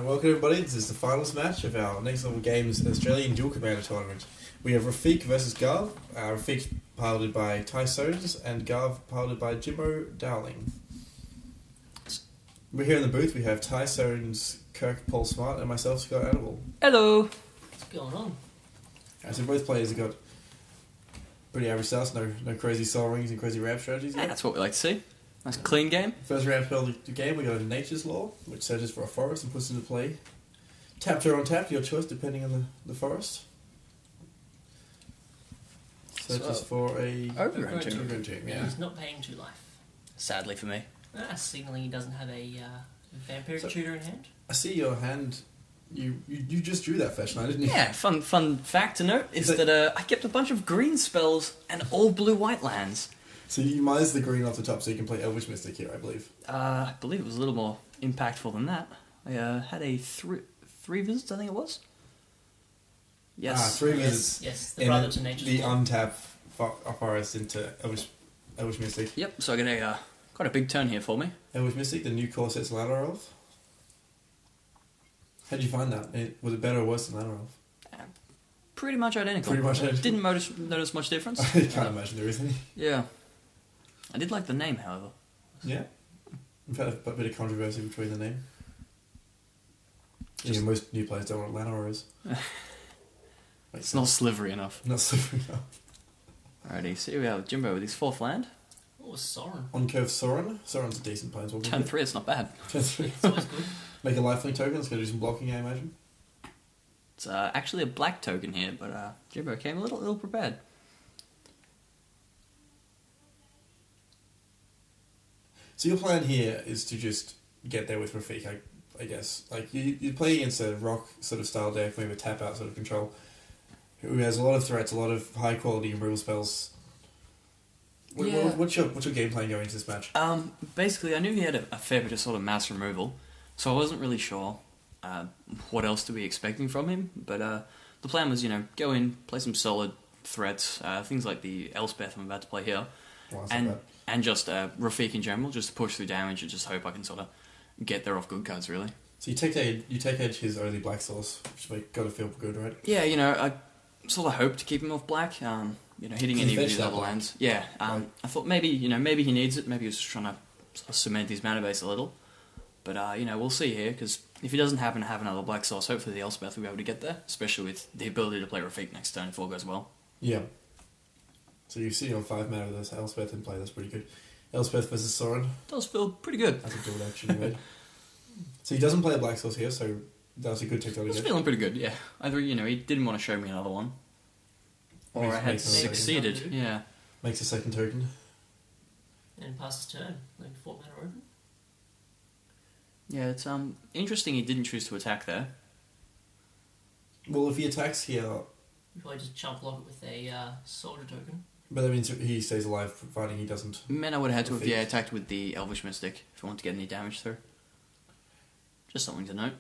Welcome everybody, this is the finals match of our Next Level Games Australian Dual Commander Tournament. We have Rafiq versus Gav, Rafiq piloted by Tye Soens and Gav piloted by Jimbo Dowling. We're here in the booth, we have Tye Soens, Kirk, Paul Smart and myself, Scott Annable. Hello! What's going on? So both players have got pretty average starts, no crazy soul rings and crazy ramp strategies yet. Yeah, that's what we like to see. Nice clean game. First ramp spell of the game, we got a Nature's Law, which searches for a forest and puts it into play. Tapped or untapped, your choice depending on the forest. Searches for a Overgrown tomb, yeah. He's not paying 2 life. Sadly for me. Signaling he doesn't have a vampiric tutor in hand. I see your hand. You just drew that fetch line, didn't you? Yeah, fun fact to note is that I kept a bunch of green spells and all blue-white lands. So you minus the green off the top so you can play Elvish Mystic here, I believe. I believe it was a little more impactful than that. I had a three visits, I think it was. Yes. 3 visits. Yes, the brother to Nature's the Law. untap forest into Elvish Mystic. Yep, so I got quite a big turn here for me. Elvish Mystic, the new core set's Ladder Elf. How did you find that? Was it better or worse than Ladder Elf? Pretty much identical. Pretty much identical. Didn't notice much difference. I can't imagine there is any. Yeah. I did like the name, however. Yeah. We've had a bit of controversy between the name. Just- most new players don't know what Llanowar is. It's not slivery enough. Not super enough. Alrighty, so here we are with Jimbo with his 4th land. Oh, Soren. On curve Soren. Soren's a decent player. Turn 3, it's not bad. Turn 3. It's always good. Make a lifelink token. It's going to do some blocking, I imagine. It's actually a black token here, but Jimbo came a little prepared. So your plan here is to just get there with Rafiq, I guess. Like you play against a rock sort of style deck, maybe a tap out sort of control, who has a lot of threats, a lot of high quality removal spells. Yeah. What's your game plan going into this match? Basically, I knew he had a fair bit of sort of mass removal, so I wasn't really sure what else to be expecting from him. But the plan was, go in, play some solid threats, things like the Elspeth I'm about to play here, and just Rafiq in general, just to push through damage and just hope I can sort of get there off good cards, really. So you take edge his only black source, which got to feel good, right? Yeah, I sort of hope to keep him off black. Hitting any of his other lands. Yeah, Right. I thought maybe he needs it. Maybe he was just trying to sort of cement his mana base a little. But we'll see here, because if he doesn't happen to have another black source, hopefully the Elspeth will be able to get there, especially with the ability to play Rafiq next turn if all goes well. Yeah. So you see on 5 mana with this Elspeth in play. That's pretty good. Elspeth versus Soren. Does feel pretty good. That's a good action he made. So he doesn't play a black source here, so that's a good technology. It's feeling pretty good, yeah. Either, he didn't want to show me another one, or I had Makes sense. succeeded, yeah. Makes a second token. And passes turn. Like 4 mana open. Yeah, it's interesting he didn't choose to attack there. Well, if he attacks here, You probably just chump block it with a soldier token. but that means he stays alive, providing he doesn't. Man, I would have had to have Rafiq. attacked with the Elvish Mystic if I want to get any damage through. Just something to note.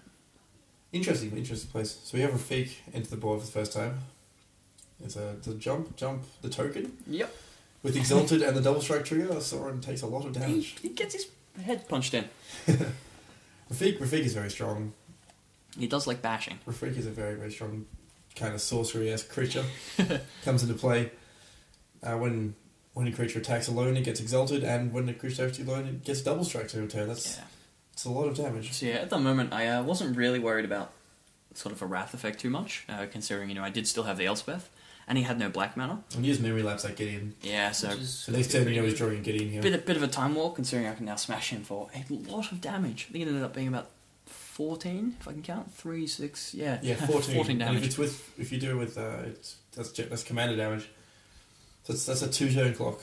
Interesting place. So we have Rafiq into the board for the first time. It's a jump the token. Yep. With Exalted and the double strike trigger, Soren takes a lot of damage. He gets his head punched in. Rafiq is very strong. He does like bashing. Rafiq is a very, very strong kind of sorcery-esque creature. Comes into play when a creature attacks alone, it gets Exalted, and when a creature attacks alone, it gets double strike to return. It's a lot of damage. So yeah, at the moment, I wasn't really worried about sort of a Wrath effect too much, considering, I did still have the Elspeth, and he had no black mana. And use memory lapse like Gideon. Yeah, so So next turn, he's drawing Gideon here. bit of a time warp, considering I can now smash him for a lot of damage. I think it ended up being about 14, if I can count. 3, 6, yeah. Yeah, 14. 14 damage. And if you do it with, that's commander damage. So that's a 2-turn clock.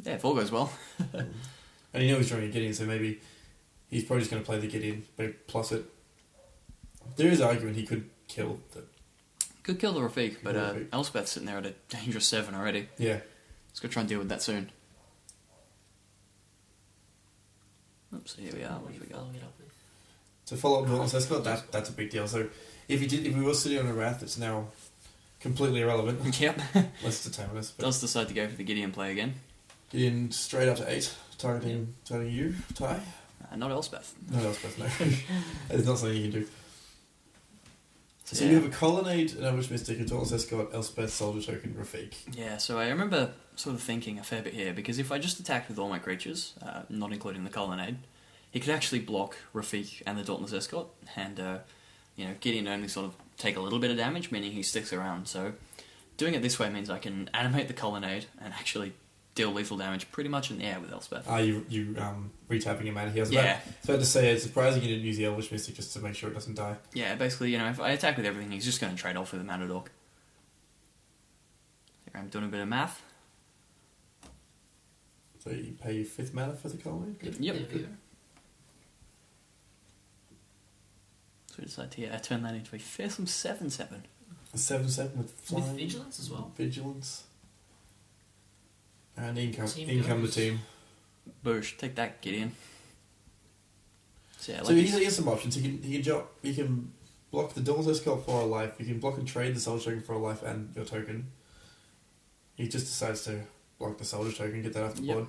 Yeah, if all goes well. And he's drawing a Gideon, so maybe he's probably just going to play the Gideon, but plus it. There is argument he could kill the. Could kill the Rafiq, but Kill Rafiq. Elspeth's sitting there at a dangerous 7 already. Yeah. Let's go try and deal with that soon. Oops, here we are. What have we got? Following it up with. To follow up Duel, so that's a big deal. So if we were sitting on a Wrath, it's now completely irrelevant. Yep. Let's determine this. But Does decide to go for the Gideon play again. Gideon straight up to 8, targeting you, Tye. Not Elspeth. No, Elspeth, no. It's not something you can do. So Yeah. you have a Colonnade, an Elvish Mystic, a Dauntless Escort, Elspeth, Soldier Token, Rafik. Yeah, so I remember sort of thinking a fair bit here, because if I just attacked with all my creatures, not including the Colonnade, he could actually block Rafik and the Dauntless Escort, and, Gideon only sort of take a little bit of damage, meaning he sticks around. So doing it this way means I can animate the Colonnade and actually deal lethal damage pretty much in the air with Elspeth. You retapping him out here. Yeah. It's about to say, it's surprising you didn't use the Elvish Mystic just to make sure it doesn't die. Yeah, basically, if I attack with everything, he's just going to trade off with the Mana Dork. There, I'm doing a bit of math. So you pay your 5th mana for the Colonnade? Good. Yep. There we go. So we decide to turn that into a fearsome 7/7. A 7/7 with flying. With Vigilance as well. Vigilance. And income Team the goes. team. Boosh, take that, Gideon. So yeah, So he has some options. He can block the Dauntless Escort for a life. He can block and trade the Soldier Token for a life and your token. He just decides to block the Soldier Token, get that off the Yep. board.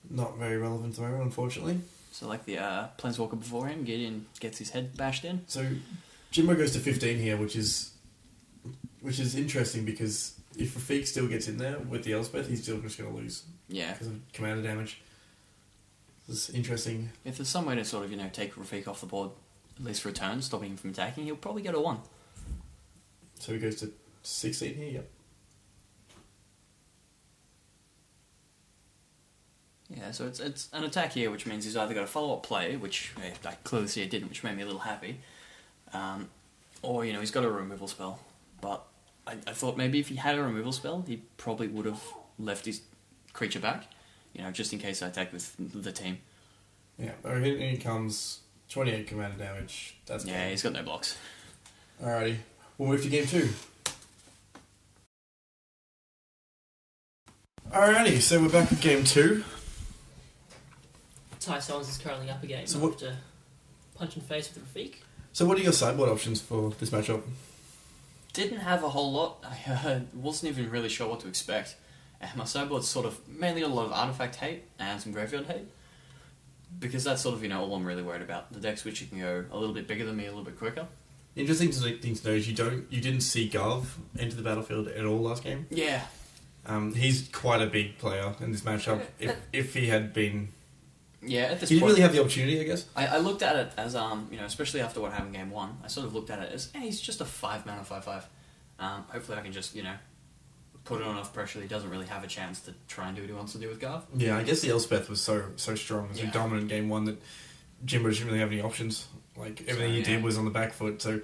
Not very relevant to the moment, unfortunately. So like the Planeswalker before him, Gideon gets his head bashed in. So Jimbo goes to 15 here, which is interesting because if Rafik still gets in there with the Elspeth, he's still just going to lose Yeah. because of commander damage. It's interesting. If there's some way to sort of, take Rafik off the board, at least for a turn, stopping him from attacking, he'll probably get a 1. So he goes to 16 here, yep. Yeah, so it's an attack here, which means he's either got a follow-up play, which I clearly see it didn't, which made me a little happy, or, he's got a removal spell. But I thought maybe if he had a removal spell, he probably would have left his creature back, just in case I attack with the team. Yeah, here comes 28 commander damage. That's Yeah, he's got no blocks. Alrighty, we'll move to game 2. Alrighty, so we're back with game 2. Tye Soens is currently up again So what- after punching face with Rafik. So what are your sideboard options for this matchup? Didn't have a whole lot. I wasn't even really sure what to expect. My sideboard's sort of mainly a lot of artifact hate and some graveyard hate. Because that's sort of, all I'm really worried about. The deck switch can go a little bit bigger than me, a little bit quicker. Interesting thing to know is you didn't see Gov enter the battlefield at all last game. Yeah. He's quite a big player in this matchup. If he had been, Yeah, at this he didn't point... really have the opportunity, I guess. I looked at it as, especially after what happened in game 1, I sort of looked at it as, he's just a 5-mana 5/5. Hopefully I can just, put it on enough pressure that he doesn't really have a chance to try and do what he wants to do with Garth. Yeah, I guess the Elspeth was so strong, so dominant in game 1 that Jimbo didn't really have any options. Like everything he did was on the back foot. So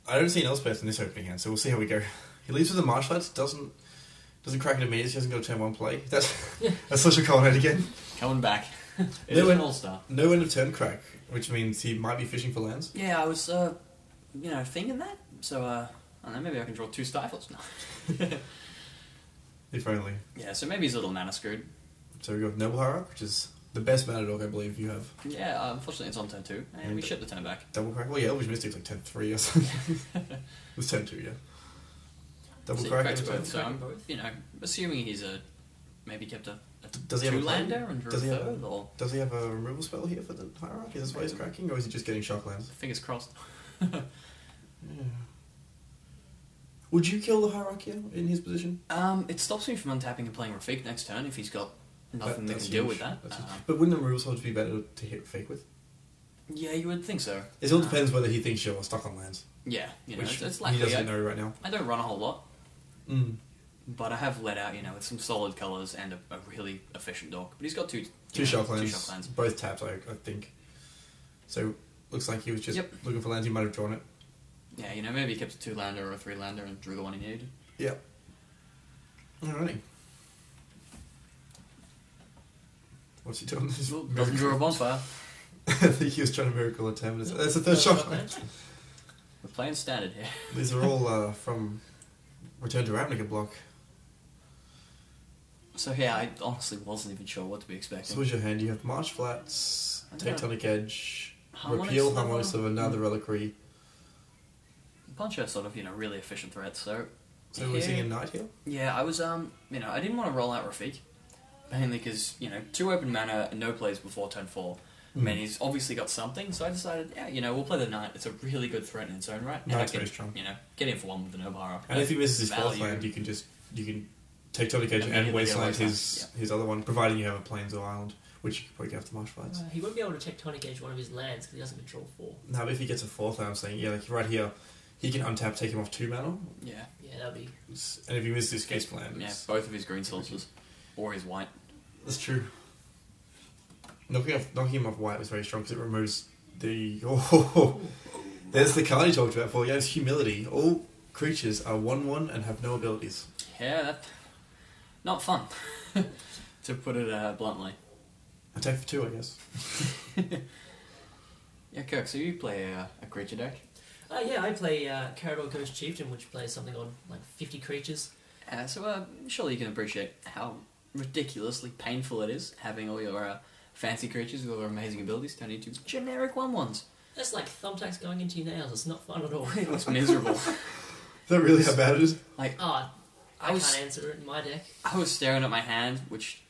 I don't see an Elspeth in this opening hand. So we'll see how we go. He leaves with a Marshlight, doesn't crack it immediately. He hasn't got a turn 1 play. That's such a Colonnade again. Coming back. It No is one- an all-star. No end of turn crack, which means he might be fishing for lands. Yeah, I was, thinking that. So, I don't know, maybe I can draw 2 Stifles now. If only. Yeah, so maybe he's a little mana screwed. So we got Noble Hierarch, which is the best mana dog I believe you have. Yeah, unfortunately it's on turn 2, and we ship the turn back. Double crack. Well, yeah, Elvish Mystic's like turn 3 or something. It was turn 2, yeah. Double So he crack. cracks and a turn both, so three. I'm, assuming he's maybe kept a Does he have a plan? two-lander and drew a Does he have third, or... Does he have a removal spell here for the Hierarch? Is this why he's cracking, or is he just getting shock lands? Fingers crossed. Yeah. Would you kill the Hierarch here in his position? It stops me from untapping and playing Rafik next turn if he's got nothing that That's can deal huge. with that. That's huge. But wouldn't the removal spells be better to hit fake with? Yeah, you would think so. It all depends whether he thinks you're stuck on lands. Yeah, Which it's he likely. doesn't know right now. I don't run a whole lot, Mm. but I have let out, with some solid colours and a really efficient dog. But he's got two Shock Two lands. shock lands. Both taps, I think. So, looks like he was just Yep. looking for lands. He might have drawn it. Yeah, maybe he kept a 2-lander or a 3-lander and drew the one he needed. Yeah. Alrighty. What's he doing? Doesn't draw a bonfire. I think he was trying to miracle a terminus. That's the third shock land. We're playing standard here. These are all from Return to Ravnica block. So yeah, I honestly wasn't even sure what to be So expecting. what's your hand? You have March Flats, I don't know. Tectonic Edge, Harmonic Repeal Sliver? Harmonic Sliver, another Reliquary. A bunch of sort of, really efficient threats, so... So we're seeing a Knight here? Yeah, I was, I didn't want to roll out Rafik. Mainly because, 2 open mana and no plays before turn 4. I mean, he's obviously got something, so I decided, we'll play the Knight. It's a really good threat in its own right. And Knight's I can, very strong. Get in for one with the Noble Hierarch. And if he misses his fourth value. land, you can take Tonic Edge and Immediately wasteland get a wasteland, his other one, providing you have a Plains or Island, which you could probably get after Marsh Flats. He won't be able to check Tonic Edge one of his lands because he doesn't control 4. No, but if he gets a fourth land, I'm saying, like right here, he can untap, take him off 2 mana. Yeah. Yeah, that'd be... And if he misses his case land... Yeah, both of his green sources. Or his white. That's true. Knocking him off white was very strong because it removes the... Oh, there's the card you talked about before. Yeah, it's Humility. All creatures are 1/1 and have no abilities. Yeah, that's not fun, to put it bluntly. Attack for 2, I guess. Yeah, Kirk, so you play a creature deck? Yeah, I play Carador Ghost Chieftain, which plays something on like 50 creatures. So surely you can appreciate how ridiculously painful it is having all your fancy creatures with all their amazing abilities turn into generic 1/1s. That's like thumbtacks going into your nails. It's not fun at all. It's miserable. Is that really how bad it is? Like, I was- can't answer it in my deck. I was staring at my hand, which,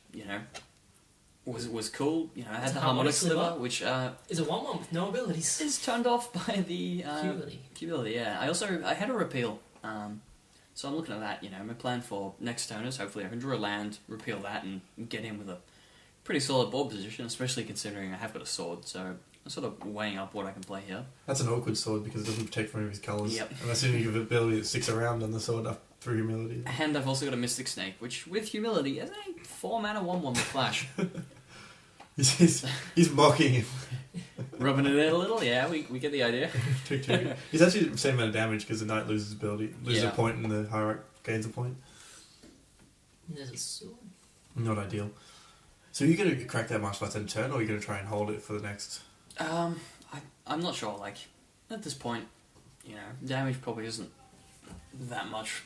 was cool. I had It's the a Harmonic Harmonic Sliver, Sliver. which It's a 1/1 with no abilities. is turned off by the Humility. yeah. I had a repeal. So I'm looking at that, my plan for next turn is hopefully I can draw a land, repeal that, and get in with a pretty solid board position, especially considering I have got a sword, so I'm sort of weighing up what I can play here. That's an awkward sword because it doesn't protect from any of his colours. Yep. Unless you have an ability that sticks around on the sword through Humility. And I've also got a Mystic Snake, which, with Humility, is a 4-mana 1/1 with Flash. He's mocking him. Rubbing it in a little, yeah, we get the idea. He's actually the same amount of damage because the Knight loses a Yeah. point and the Hierarch gains a point. There's a sword. Not ideal. So are you going to crack that Marsh Flats in turn, or are you going to try and hold it for the next... I'm not sure, at this point, damage probably isn't that much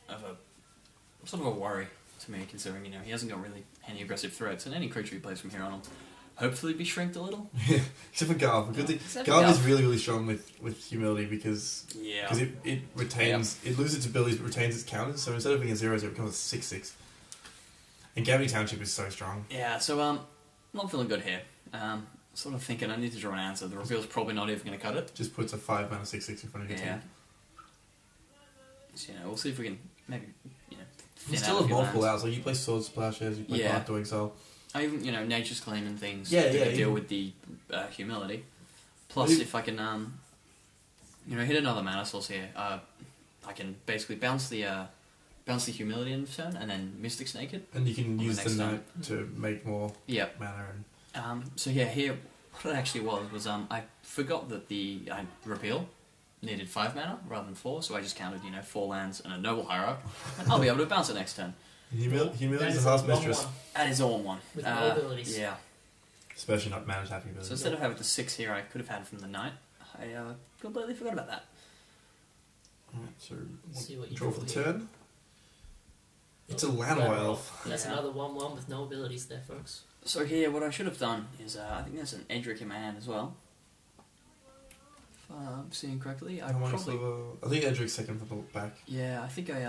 of a, sort of a worry to me, considering, he hasn't got really any aggressive threats, and any creature he plays from here on will hopefully be shrinked a little. Except for Garv. Because Except for Garv is Garv. really, really strong with Humility because Yeah. it retains... It loses its abilities but retains its counters, so instead of being a 0/0, it becomes a 6/6. And Gavny Township is so strong. Yeah, so, not feeling good here. Sort of thinking I need to draw an answer. The reveal's probably not even going to cut it. Just puts a 5-mana 6/6 in front of your Yeah. team. So, we'll see if we can maybe, You thin still out a have few multiple lands. outs. Like you play Sword Splashes, you play Yeah. Blood Doing so. I even, Nature's Claim and things Yeah, to yeah, deal even- with the humility. Plus, Well, if I can, hit another mana source here, I can basically bounce the humility in turn and then Mystic Snake it. And you can On the use the next Knight to make more Yep. mana. And So yeah, here, what it actually was I forgot that the repeal needed 5 mana rather than 4, so I just counted, 4 lands and a Noble Hierarch, and I'll be able to bounce it next turn. Humility That is is the last a mistress. 1/1. That is all in one. With no abilities. Yeah. Especially not mana tapping So abilities. instead of having the 6 here I could have had from the Knight, I completely forgot about that. Alright, so See what you draw for the here. turn. It's a Llanowar Elf. That's Yeah. another 1/1 with no abilities there, folks. So here, what I should have done is, I think there's an Edric in my hand as well. If I'm seeing correctly, I think Edric's second from the back. Yeah, I think I,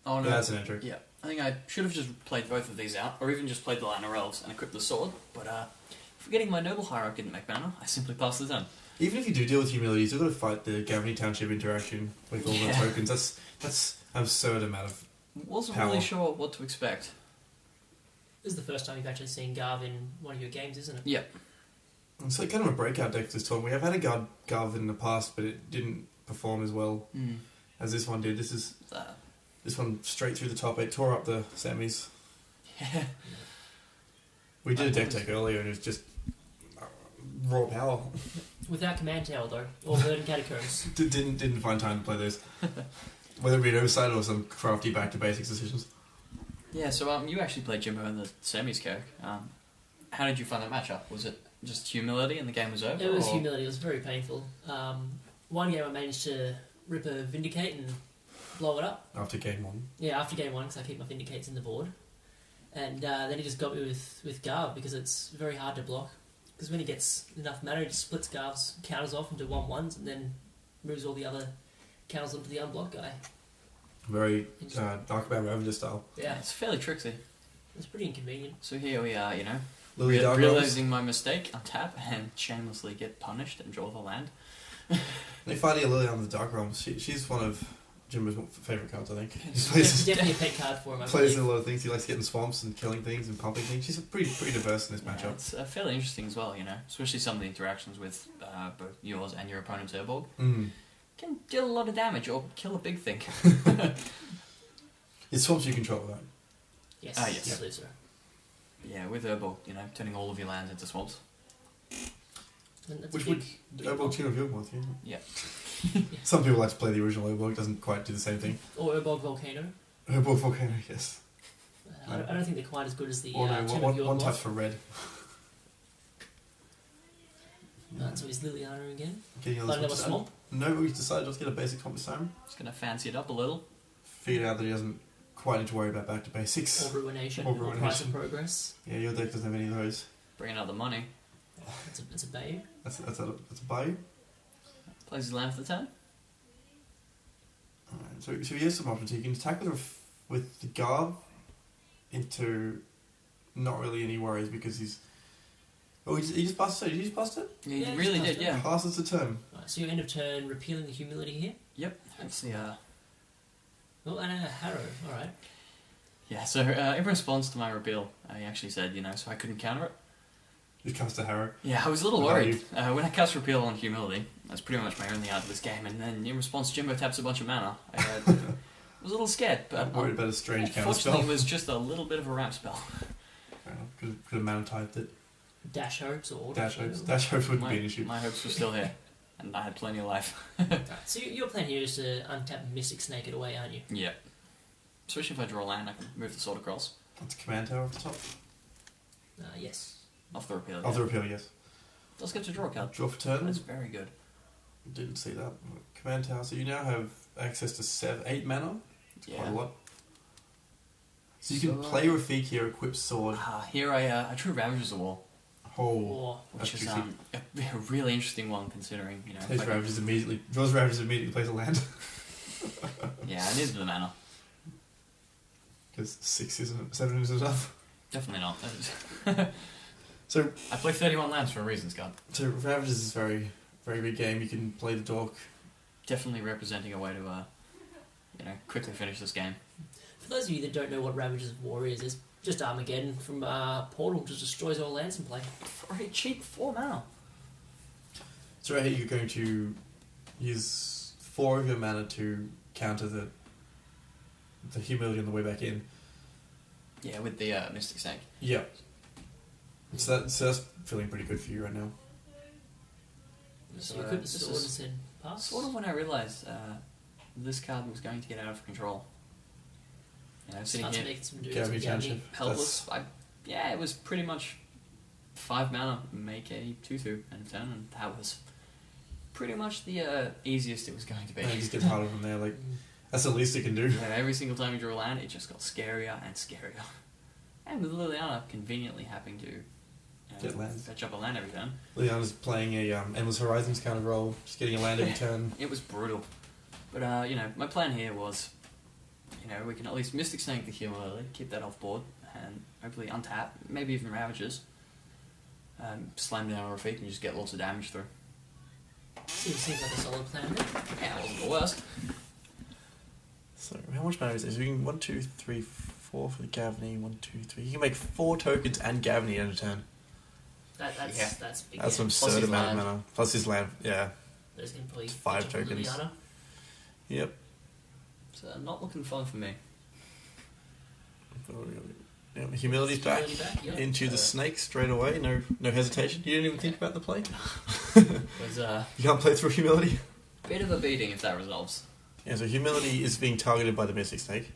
oh no. Yeah, that's an Edric. Yeah, I think I should have just played both of these out, or even just played the Llanowar Elves and equipped the sword, but, forgetting my Noble Hierarch didn't make mana, I simply passed the turn. Even if you do deal with Humility, you've got to fight the Gavny Township interaction with all the Yeah. tokens. That's an absurd amount of... Wasn't Power. really sure what to expect. This is the first time you've actually seen Garv in one of your games, isn't it? Yep. It's like kind of a breakout deck this time. We have had a Garv in the past, but it didn't perform as well as this one did. This one straight through the top 8, tore up the semis. Yeah. We did a deck take earlier and it was just raw power. Without Command Tower, though, or Verdant Catacombs. Didn't find time to play those. Whether it be an oversight or some crafty back to basics decisions. Yeah, so you actually played Jimbo in the semis, Kirk. How did you find that matchup? Was it just humility and the game was over? It was or- humility. It was very painful. One game I managed to rip a Vindicate and blow it up. After game 1. Yeah, after game 1, because I keep my Vindicates in the board. And then he just got me with Garv, because it's very hard to block. Because when he gets enough mana, he just splits Garv's counters off into 1/1s and then moves all the other counters onto the unblocked guy. Very Dark Bound Ravager style. Yeah. It's fairly tricksy. It's pretty inconvenient. So here we are, Lily Dark Rolls. realizing my mistake, untap, and shamelessly get punished and draw the land. They find Lily on the Dark Realms. She's one of Jimbo's favourite cards, I think. He It's plays, definitely a pet card for him. I plays believe. a lot of things. He likes getting swamps and killing things and pumping things. She's pretty diverse in this Yeah, matchup. it's fairly interesting as well, especially some of the interactions with both yours and your opponent's Urborg. Mm. Can deal a lot of damage or kill a big thing. It's swamps you control, right? Yes, yes. I believe so. Yeah, with Urborg, turning all of your lands into swamps. And that's Which a would big Urborg Team of Yogmoth, yeah. Yeah. Some people like to play the original Urborg, doesn't quite do the same thing. or Urborg Volcano. Urborg Volcano, yes. I don't think they're quite as good as the Or no, Tomb of one Yawgmoth. touch for red. So he's Liliana again. Getting Find another swamp. No, we decided just to get a basic swamp this time. Just gonna fancy it up a little. Figured out that he doesn't quite need to worry about back to basics. Or Ruination. Or Or Price Ruination. of Progress. Yeah, your deck doesn't have any of those. Bringing out the money. It's a Bayou. That's a buy. Plays his land for the turn. Alright, so he has some options. He can attack with the Garb into not really any worries because he's. Oh, he just passed it. Did he just pass it? Yeah, Yeah, he really just did, passed it. yeah. Passes the turn. Right, so your end of turn repealing the humility here. Yep. That's the Oh, and a Harrow. Alright. yeah. So in response to my reveal, he actually said, so I couldn't counter it. Just cast a Harrow. Yeah, I was a little How about worried. When I cast Repeal on Humility, that's pretty much my only out of this game, and then in response, Jimbo taps a bunch of mana. I was a little scared, but I'm worried about a strange counter fortunately, spell. it was just a little bit of a ramp spell. Fair enough. Could have mana typed it. Dash Hopes or Dash hopes. Dash hopes wouldn't be an issue. My hopes were still here, and I had plenty of life. Right, so your plan here is to untap Mystic Snake it away, aren't you? Yeah. Especially if I draw a land, I can move the sword across. That's command tower off the top. Yes. Off the Repeal. Of the repeal, yes. Does get to draw a card. Draw for turn. That's very good. Didn't see that. Command tower. So you now have access to 8 mana. It's quite a lot. So you can play Rafik here, equip sword. Here I drew Ravagers the Wall, Oh, Or which that's is juicy. a really interesting one considering, Plays if I Ravagers immediately. Draws Ravagers immediately, plays a land. yeah, I needed the mana. Because 7 isn't enough. Definitely not. So I play 31 lands for a reason, Scott. Ravagers is a very, very big game. You can play the Dork. Definitely representing a way to, quickly finish this game. for those of you that don't know what Ravagers of War is, it's just Armageddon from Portal, just destroys all lands in play. For a cheap 4 mana. So right here you're going to use 4 of your mana to counter the humility on the way back in. Yeah, with the Mystic Snake. Yeah. So that's feeling pretty good for you right now. So you equip the this sword and is said, pass. sort of when I realised this card was going to get out of control. Sitting Starts here making some dudes Gabby with Gabby. Township. helpless. It was pretty much 5 mana, make a 2/2 end of turn, and that was pretty much the easiest it was going to be. And it just gets harder from there. Like that's the least it can do. Yeah, every single time you drew a land, it just got scarier and scarier. And with Liliana conveniently having to Get lands. fetch up a land every turn, Leon's playing a Endless Horizons kind of role, just getting a land every turn. it was brutal. But my plan here was, we can at least Mystic Snake the Humility, keep that off board, and hopefully untap, maybe even Ravagers. Slam down Rafik and just get lots of damage through. Seems like a solid plan there. Yeah, it wasn't the worst. So how much mana is this? We can 1, 2, 3, 4 for the Gavney. 1, 2, 3. You can make 4 tokens and Gavney in a turn. That's big. That's an Plus absurd his amount of land. mana. Plus his land. Yeah. There's going to probably It's 5 catch up with tokens. Liliana. Yep. So not looking fun for me. Yep, humility's back. Humility back, yep. Into the snake straight away. No hesitation. You didn't even think about the play. It was You can't play through humility. a bit of a beating if that resolves. Yeah, so humility is being targeted by the Mystic Snake.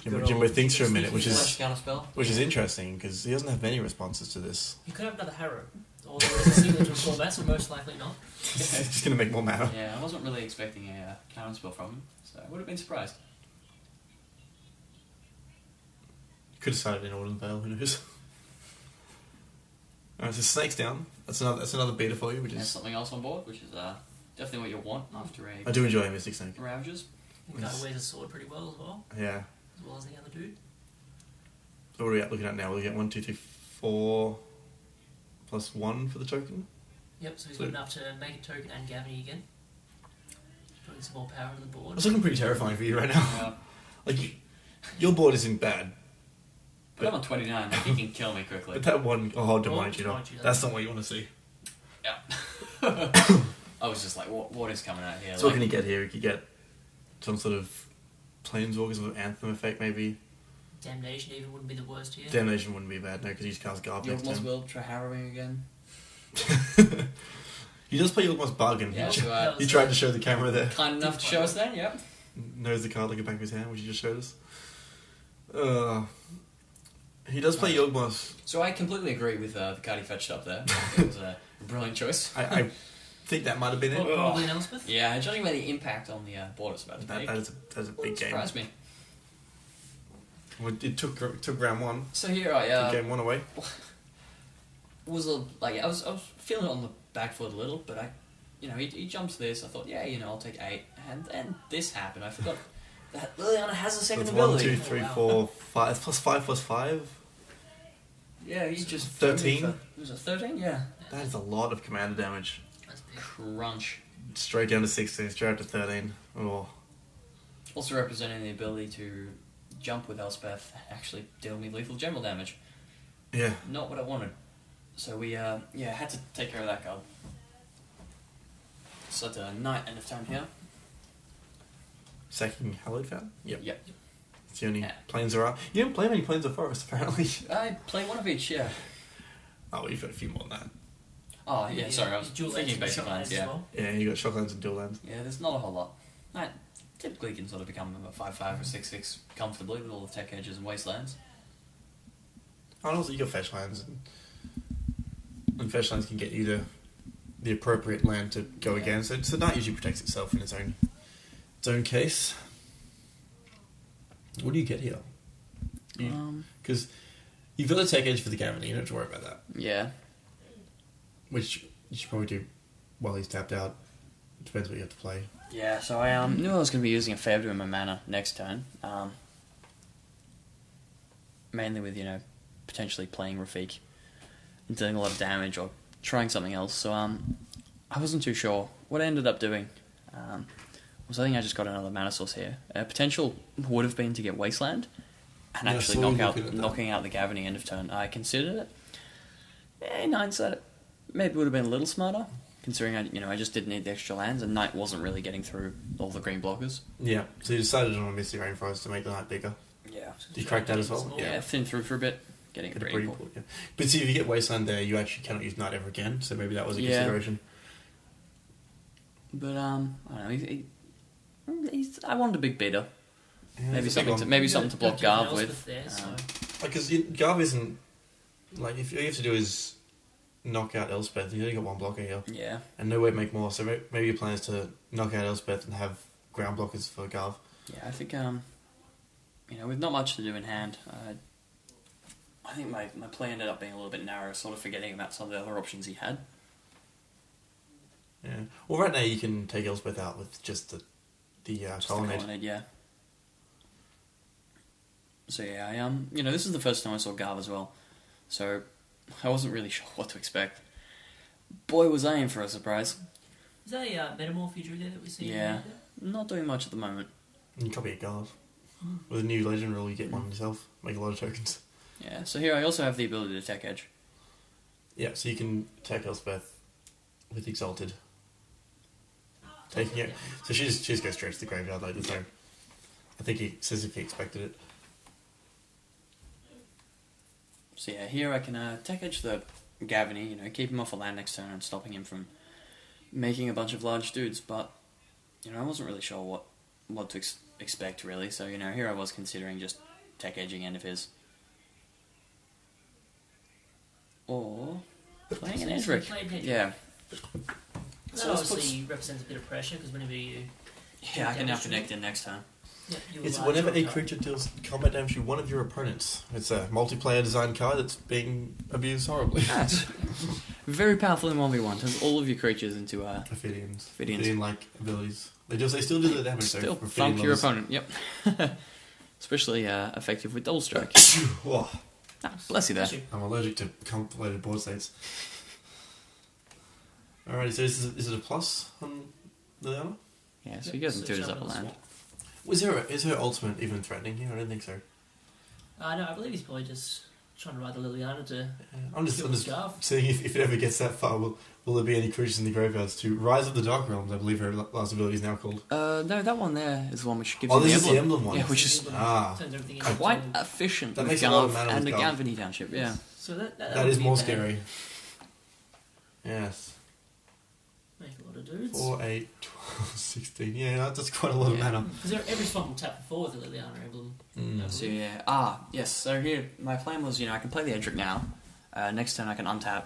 Good Jimbo old thinks for a minute, Flash counterspell. which is interesting because he doesn't have many responses to this. You could have another Harrow. Or there is a sequel to combat, so most likely not. He's just going to make more mana. Yeah, I wasn't really expecting a counterspell from him, so I would have been surprised. Could have started in Autumn Vale, who knows? Alright, so snake's down. That's another beta for you, which There's is something else on board, which is definitely what you want after I do enjoy Mystic Snake. Ravagers. The guy wears a sword pretty well as well Yeah. as the other dude. what are we looking at now? We'll get 1, 2, 3, 4 plus 1 for the token. Yep, so he's got enough to make a token and Gavany again. Putting some more power on the board. It's looking pretty terrifying for you right now. Yeah. Like, your board isn't bad. But I'm on 29, he can kill me quickly. But that one, Oh, Demonic Tutor, that's not what you want to see. Yeah. I was just like, what is coming out here? So what can you get here? You could get some sort of Planeswalkers with Anthem effect, maybe. Damnation even wouldn't be the worst here. Damnation wouldn't be bad, no, because he's cast Garb next Yogmoth's turn. Will, try harrowing again. He does play Yogmoth's Bargain. Yeah, He tried to show the camera there. Kind enough to show us then, yep. Knows the card like the back of his hand, which he just showed us. He does play Yogmoth. So I completely agree with the card he fetched up there. It was a brilliant choice. I think that might have been it. Probably an Elspeth. Yeah, judging by the impact on the board it's about to make. That is a big game. Surprised me. Well, it took round 1. So here I Took game 1 away. I was feeling it on the back foot a little, but he jumps this. I thought, yeah, I'll take 8, and then this happened. I forgot that Liliana has a second That's ability. 1, 2, 3, 4, 5 plus 5 plus 5. Yeah, he just 13. Was it 13? Yeah. That is a lot of commander damage. That's big. Crunch. Straight down to 16, straight up to 13. Oh. Also representing the ability to jump with Elspeth and actually deal me lethal general damage. Yeah. Not what I wanted. So we had to take care of that card. So at night end of turn here. Sacking Hallowed Fountain? Yep. Yep. It's the only planes there are. You don't play many planes of forest, apparently. I play one of each, yeah. Oh, well, you've got a few more than that. Oh, yeah, sorry, I was Dual thinking lands basic and lands, shock yeah. as well. Yeah, you got Shocklands and Dual Lands. Yeah, there's not a whole lot. I typically can sort of become a 5/5 or 6/6 comfortably with all the tech edges and wastelands. Oh, and also you got Fetch Lands, and Fetch Lands can get you the appropriate land to go against. So Knight usually protects itself in its own case. What do you get here? Because you've got the tech edge for the Gavany, you don't have to worry about that. Yeah. Which you should probably do while he's tapped out. Depends what you have to play. Yeah, so I knew I was going to be using a fair bit of my mana next turn. Mainly with, potentially playing Rafik and doing a lot of damage or trying something else. So I wasn't too sure. What I ended up doing was I think I just got another mana source here. Potential would have been to get Wasteland and actually knocking out the Gavany end of turn. I considered it. In hindsight, it maybe would have been a little smarter, considering I just didn't need the extra lands, and Knight wasn't really getting through all the green blockers. Yeah, so you decided on a Misty Rainforest to make the Knight bigger. Yeah. Did you crack that as well? Yeah, thin through for a bit, getting it pretty cool. Yeah. But see, if you get Wasteland there, you actually cannot use Knight ever again, so maybe that was a consideration. But I don't know. I wanted a big beater. Yeah, maybe something to block Garb with. Because Garb isn't like if all you have to do is knock out Elspeth. You only got one blocker here. Yeah. And no way to make more. So maybe your plan is to knock out Elspeth and have ground blockers for Garb. Yeah, I think with not much to do in hand, I think my play ended up being a little bit narrow, sort of forgetting about some of the other options he had. Yeah. Well, right now you can take Elspeth out with just the colonnade. Yeah. So yeah, this is the first time I saw Garb as well, so I wasn't really sure what to expect. Boy, was I in for a surprise. Is that a metamorph you drew there that we see? Yeah, not doing much at the moment. You can copy a Garb. With a new legend rule, you get one yourself. Make a lot of tokens. Yeah, so here I also have the ability to tech edge. Yeah, so you can attack Elspeth with Exalted. Taking it. So she just goes straight to the graveyard like this. I think he says if he expected it. So yeah, here I can tech edge the Gavany, keep him off a land next turn and stopping him from making a bunch of large dudes, but, I wasn't really sure what to expect really, so, here I was considering just tech edging end of his. Or playing an Edric. Yeah. That obviously represents a bit of pressure, because whenever you... Yeah, I can now connect in next turn. Yeah, it's whenever a creature deals combat damage to one of your opponents. It's a multiplayer design card that's being abused horribly. Very powerful in 1v1. Turns all of your creatures into Ophidians-like abilities. They still do the damage. Still funk your opponent, yep. especially effective with double strike. Whoa. Ah, bless you there. I'm allergic to complicated board states. Alrighty, so is it a plus on Liliana? Yeah, so he goes and tutors up a land. Is her ultimate even threatening here? I don't think so. No, I believe he's probably just trying to ride the Liliana to I'm just Scarf. seeing if it ever gets that far, will there be any creatures in the graveyards to Rise of the Dark Realms, I believe her last ability is now called. No, that one there is the one which gives Oh, you the this emblem. is the emblem one. Yeah, which is Turns everything into quite efficient That with makes a lot of Garv mana and with the Garv. Gavany Township, yeah. So that That is would be more bad. scary. Yes. Make a lot of dudes. 4, 8, 12, 16. Yeah, that's quite a lot of Yeah. mana. Because every spot will tap for 4 with the Liliana emblem. So yeah, yes. So here, my plan was, I can play the Edric now. Next turn I can untap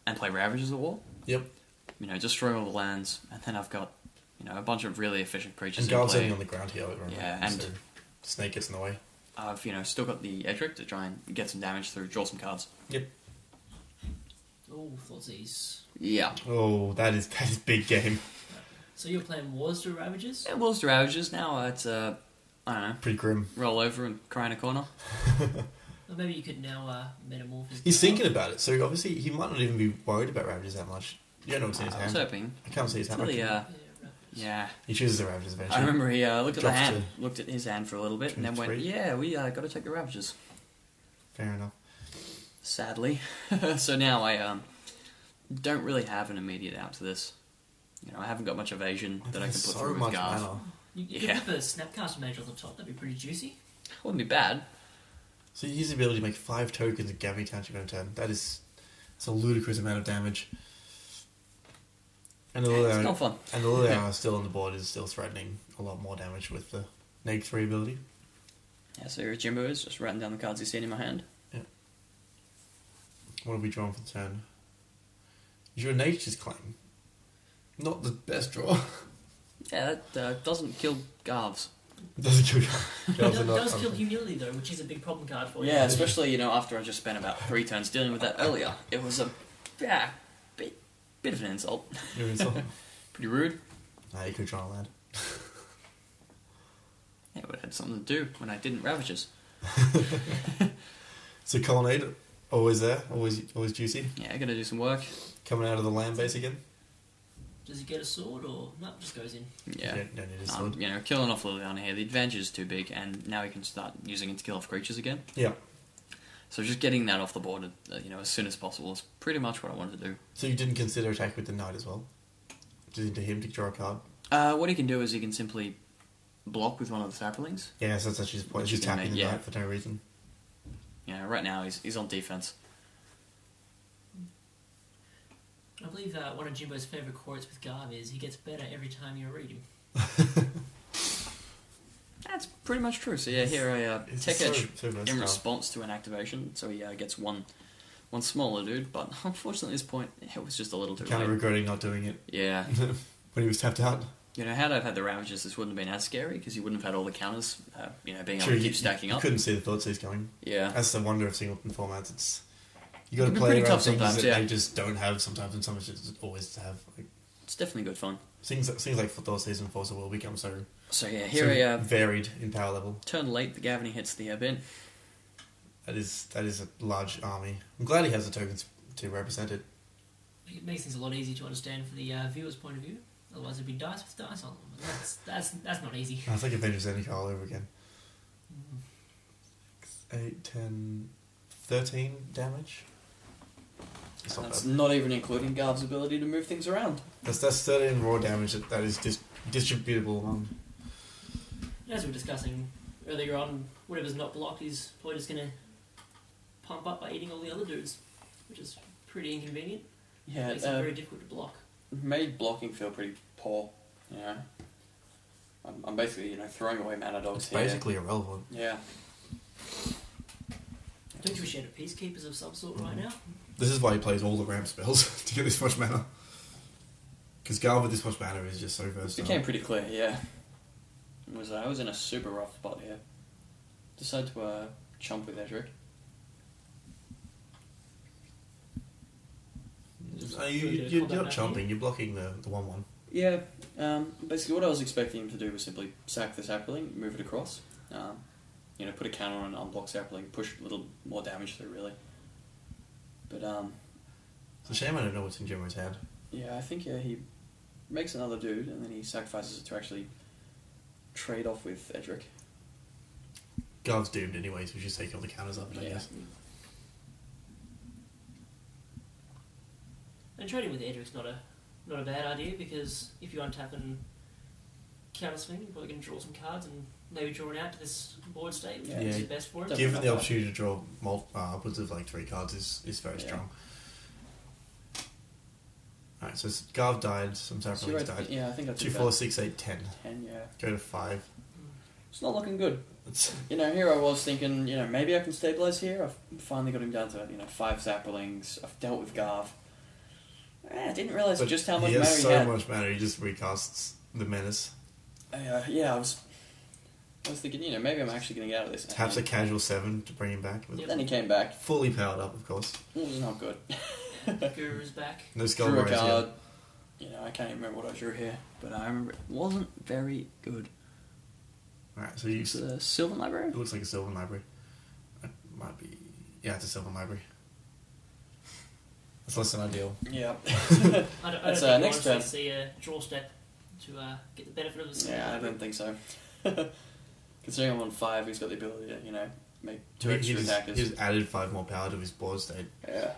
and play Ravagers of War. Yep. Destroy all the lands, and then I've got, a bunch of really efficient creatures And in Guard's play. sitting on the ground here. Remember? Yeah, and- so Snake gets in the way. I've, still got the Edric to try and get some damage through, draw some cards. Yep. Oh, Thoughtseize. Yeah. Oh, that is big game. So you're playing Wars to Ravagers? It was the Ravagers. Now it's, I don't know, Pretty grim. roll over and cry in a corner. Or maybe you could now metamorph his He's card. thinking about it, so obviously he might not even be worried about Ravagers that much. You don't know what's in his I was hand. hoping. I can't see his hand. Till he, Yeah, Ravagers. yeah. He chooses the Ravagers eventually. I remember he looked at the Drops hand, looked at his hand for a little bit, and then went, 23. yeah, we got to take the Ravagers. Fair enough. Sadly. So now I don't really have an immediate out to this. I haven't got much evasion that I can put so through with much Garth. mana. You Yeah. could put a Snapcaster Mage on the top, that'd be pretty juicy. Wouldn't be bad. So he has the ability to make 5 tokens of Gavany Township in a turn. That's a ludicrous amount of damage. And the It's not fun. Liliana still on the board is still threatening a lot more damage with the Neg 3 ability. Yeah, so here Jimbo is just writing down the cards he's seen in my hand. What have we drawn for the turn? Your Nature's Claim. Not the best draw. Yeah, that doesn't kill Garvs. Doesn't kill you. It does kill Humility though, which is a big problem card for you. Yeah, especially, after I just spent about 3 turns dealing with that earlier. It was a bit of an insult. You're insult. Pretty rude. Nah, you could draw a land. Yeah, but it had something to do when I didn't Ravagers. So Colonnade, always there, always juicy. Yeah, I gotta do some work. Coming out of the land base again. Does he get a sword or no? Just goes in. Yeah. You don't need a sword. Killing off Liliana here. The advantage is too big, and now he can start using it to kill off creatures again. Yeah. So just getting that off the board, as soon as possible is pretty much what I wanted to do. So you didn't consider attack with the knight as well? Just into him to draw a card? What he can do is he can simply block with one of the saplings. Yeah, so that's actually his point. Which He's just you can tapping the make, yeah. knight for no reason. Right now he's on defense. I believe one of Jimbo's favourite quotes with Garv is, he gets better every time you read him. That's pretty much true. So yeah, here I It's Tech so- Edge so versatile. in response to an activation. So he gets one smaller dude, but unfortunately at this point it was just a little too Kind of late. regretting not doing it Yeah. when he was tapped out. Had I had the Ravagers, this wouldn't have been as scary because you wouldn't have had all the counters, being able True, to keep stacking you up. couldn't see the Thoughtseize going. Yeah. That's the wonder of singleton formats. It's you got to It can be play pretty around tough things sometimes, that yeah. they just don't have sometimes, and some just always have. Like, It's definitely good fun. things like Thoughtseize and Force of Will become so So yeah, so here I varied in power level. turn late, the Gavany hits the bin. That is a large army. I'm glad he has the tokens to represent it. It makes things a lot easier to understand for the viewer's point of view. Otherwise, it'd be dice with dice on them. That's not easy. It's like Avengers Zendikar all over again. 8, 10, 13 damage. It's not That's bad. not even including Garv's ability to move things around. That's 13 raw damage that is distributable. As we were discussing earlier on, whatever's not blocked is probably just going to pump up by eating all the other dudes, which is pretty inconvenient. Yeah, Makes it very difficult to block. made blocking feel pretty poor. I'm basically throwing away mana dogs It's here. basically irrelevant. Yeah. Don't you wish you had a Peacekeepers of some sort right now? This is why he plays all the ramp spells to get this much mana. Because Garv with this much mana is just so It versatile. became pretty clear, yeah. I was in a super rough spot here. Decided to chomp with Edric. You're not chomping, you're blocking the 1-1. Yeah, basically what I was expecting him to do was simply sack the sapling, move it across. put a counter on an unblocked sapling, push a little more damage through, really. But, It's a shame I don't know what's in Jimbo's head. yeah, I think, he makes another dude, and then he sacrifices it to actually trade off with Edric. Garv's doomed anyway, so we should take all the counters up, I guess. And trading with Edric's not a bad idea, because if you untap and counter swing, you're probably going to draw some cards and maybe draw it out to this board state, which is the best for him. Given the opportunity to draw upwards of like 3 cards is very strong. Alright, so Garv died, some saplings died. Yeah, I think I took 2, 4, 6, 8, 10. 10, yeah. Go to 5. It's not looking good. Here I was thinking, maybe I can stabilise here. I've finally got him down to, 5 saplings. I've dealt with Garv. I didn't realise just how much mana he had. He has so much mana, he just recasts the menace. I was thinking, maybe I'm actually going to get out of this. Taps a casual 7 to bring him back. Then he came back. Fully powered up, of course. It was not good. Guru's back. No skull Drew a Warriors card. I can't even remember what I drew here, but I remember it wasn't very good. Alright, so you... It's a Sylvan Library? It looks like a Sylvan Library. It might be... Yeah, it's a Sylvan Library. It's less than ideal. Yeah. I don't That's, think next you turn. see a draw step to get the benefit of the Yeah, I don't think so. Considering I'm on 5, he's got the ability to, make 2 extra attackers. He's added 5 more power to his board state. Yeah.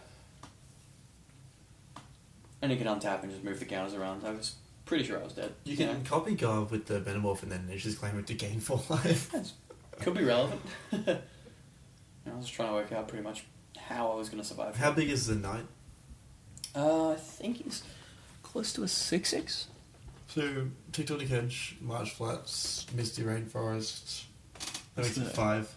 And he can untap and just move the counters around. I was pretty sure I was dead. You can copy Garv with the Venomorph and then just claim it to gain 4 life. Could be relevant. I was trying to work out pretty much how I was going to survive. How big is the Knight? I think he's close to a 6/6. So, Tectonic Edge, March Flats, Misty Rainforest. That makes it 5.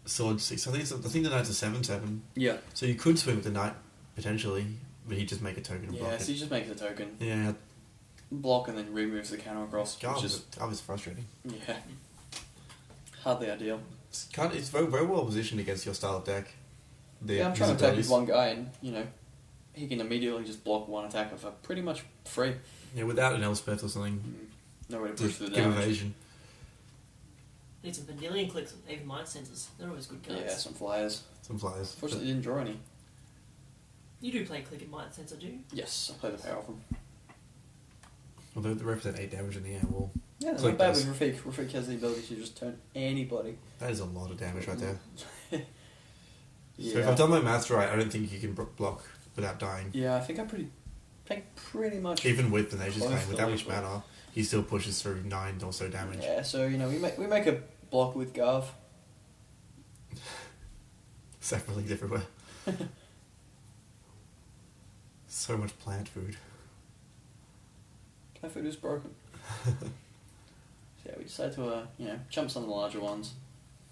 Sword 6. I think the Knight's a 7/7. Yeah. So you could swing with the Knight, potentially, but he'd just make a token and block Yeah, it. so he just makes a token. Yeah. Block and then removes the counter across. Garv Which is frustrating. yeah. Hardly ideal. It's very, very well positioned against your style of deck. I'm trying to attack with one guy and, he can immediately just block one attacker for pretty much free. Yeah, without an Elspeth or something. No way to push Just through the give damage. evasion. Need some Vanillion clicks and even Mind Sensors. They're always good cards. Yeah, some flyers. Some flyers. Fortunately, didn't draw any. You do play Click and Mind Sensor, do you? Yes, I play the pair of them. Although they represent 8 damage in the air wall. Yeah, they're Click not bad does. with Rafik. Rafik has the ability to just turn anybody. That is a lot of damage right there. Yeah. So if I've done my maths right, I don't think you can block without dying. Yeah, I think pretty much. Even with the Nature's Both Claim, with that much illegal. mana, he still pushes through 9 or so damage. Yeah, so we make a block with Garv. Saplings everywhere. So much plant food. My food is broken. So yeah, we decided to jump some of the larger ones.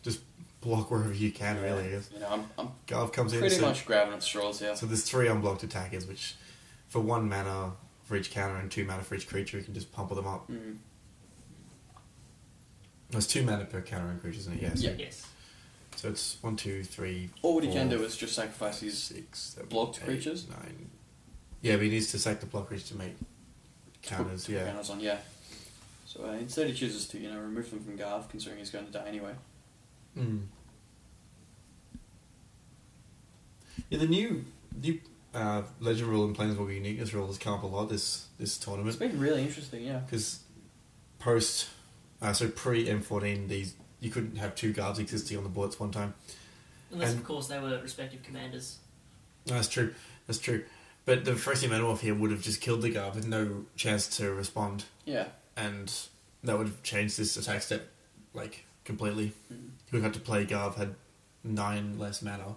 Just block wherever you can, really. I guess. I'm Garv comes in. pretty much grabbing at straws here. So there's 3 unblocked attackers, which for 1 mana for each counter and 2 mana for each creature, you can just pump them up. Mm. There's 2 mana per counter and creature, isn't it? Yes. Yeah. Yes. So it's 1, 2, 3. All what he 4, can do is just sacrifice his 6, 7, blocked 8, creatures. 9. Yeah, but he needs to sack the block creatures to make counters. Put Yeah. counters on, yeah. So instead he chooses to remove them from Garv, considering he's going to die anyway. Mm. Yeah, the new Legend rule and Planeswalker Uniqueness rule has come up a lot this tournament. It's been really interesting, yeah. Because pre M14, you couldn't have 2 Garvs existing on the board at one time. Unless, And- of course, they were respective commanders. No, that's true. That's true. But the Phyrexian Metamorph here would have just killed the Garv with no chance to respond, Yeah. and that would have changed this attack step completely. Mm. Who would have to play Garv had 9 less mana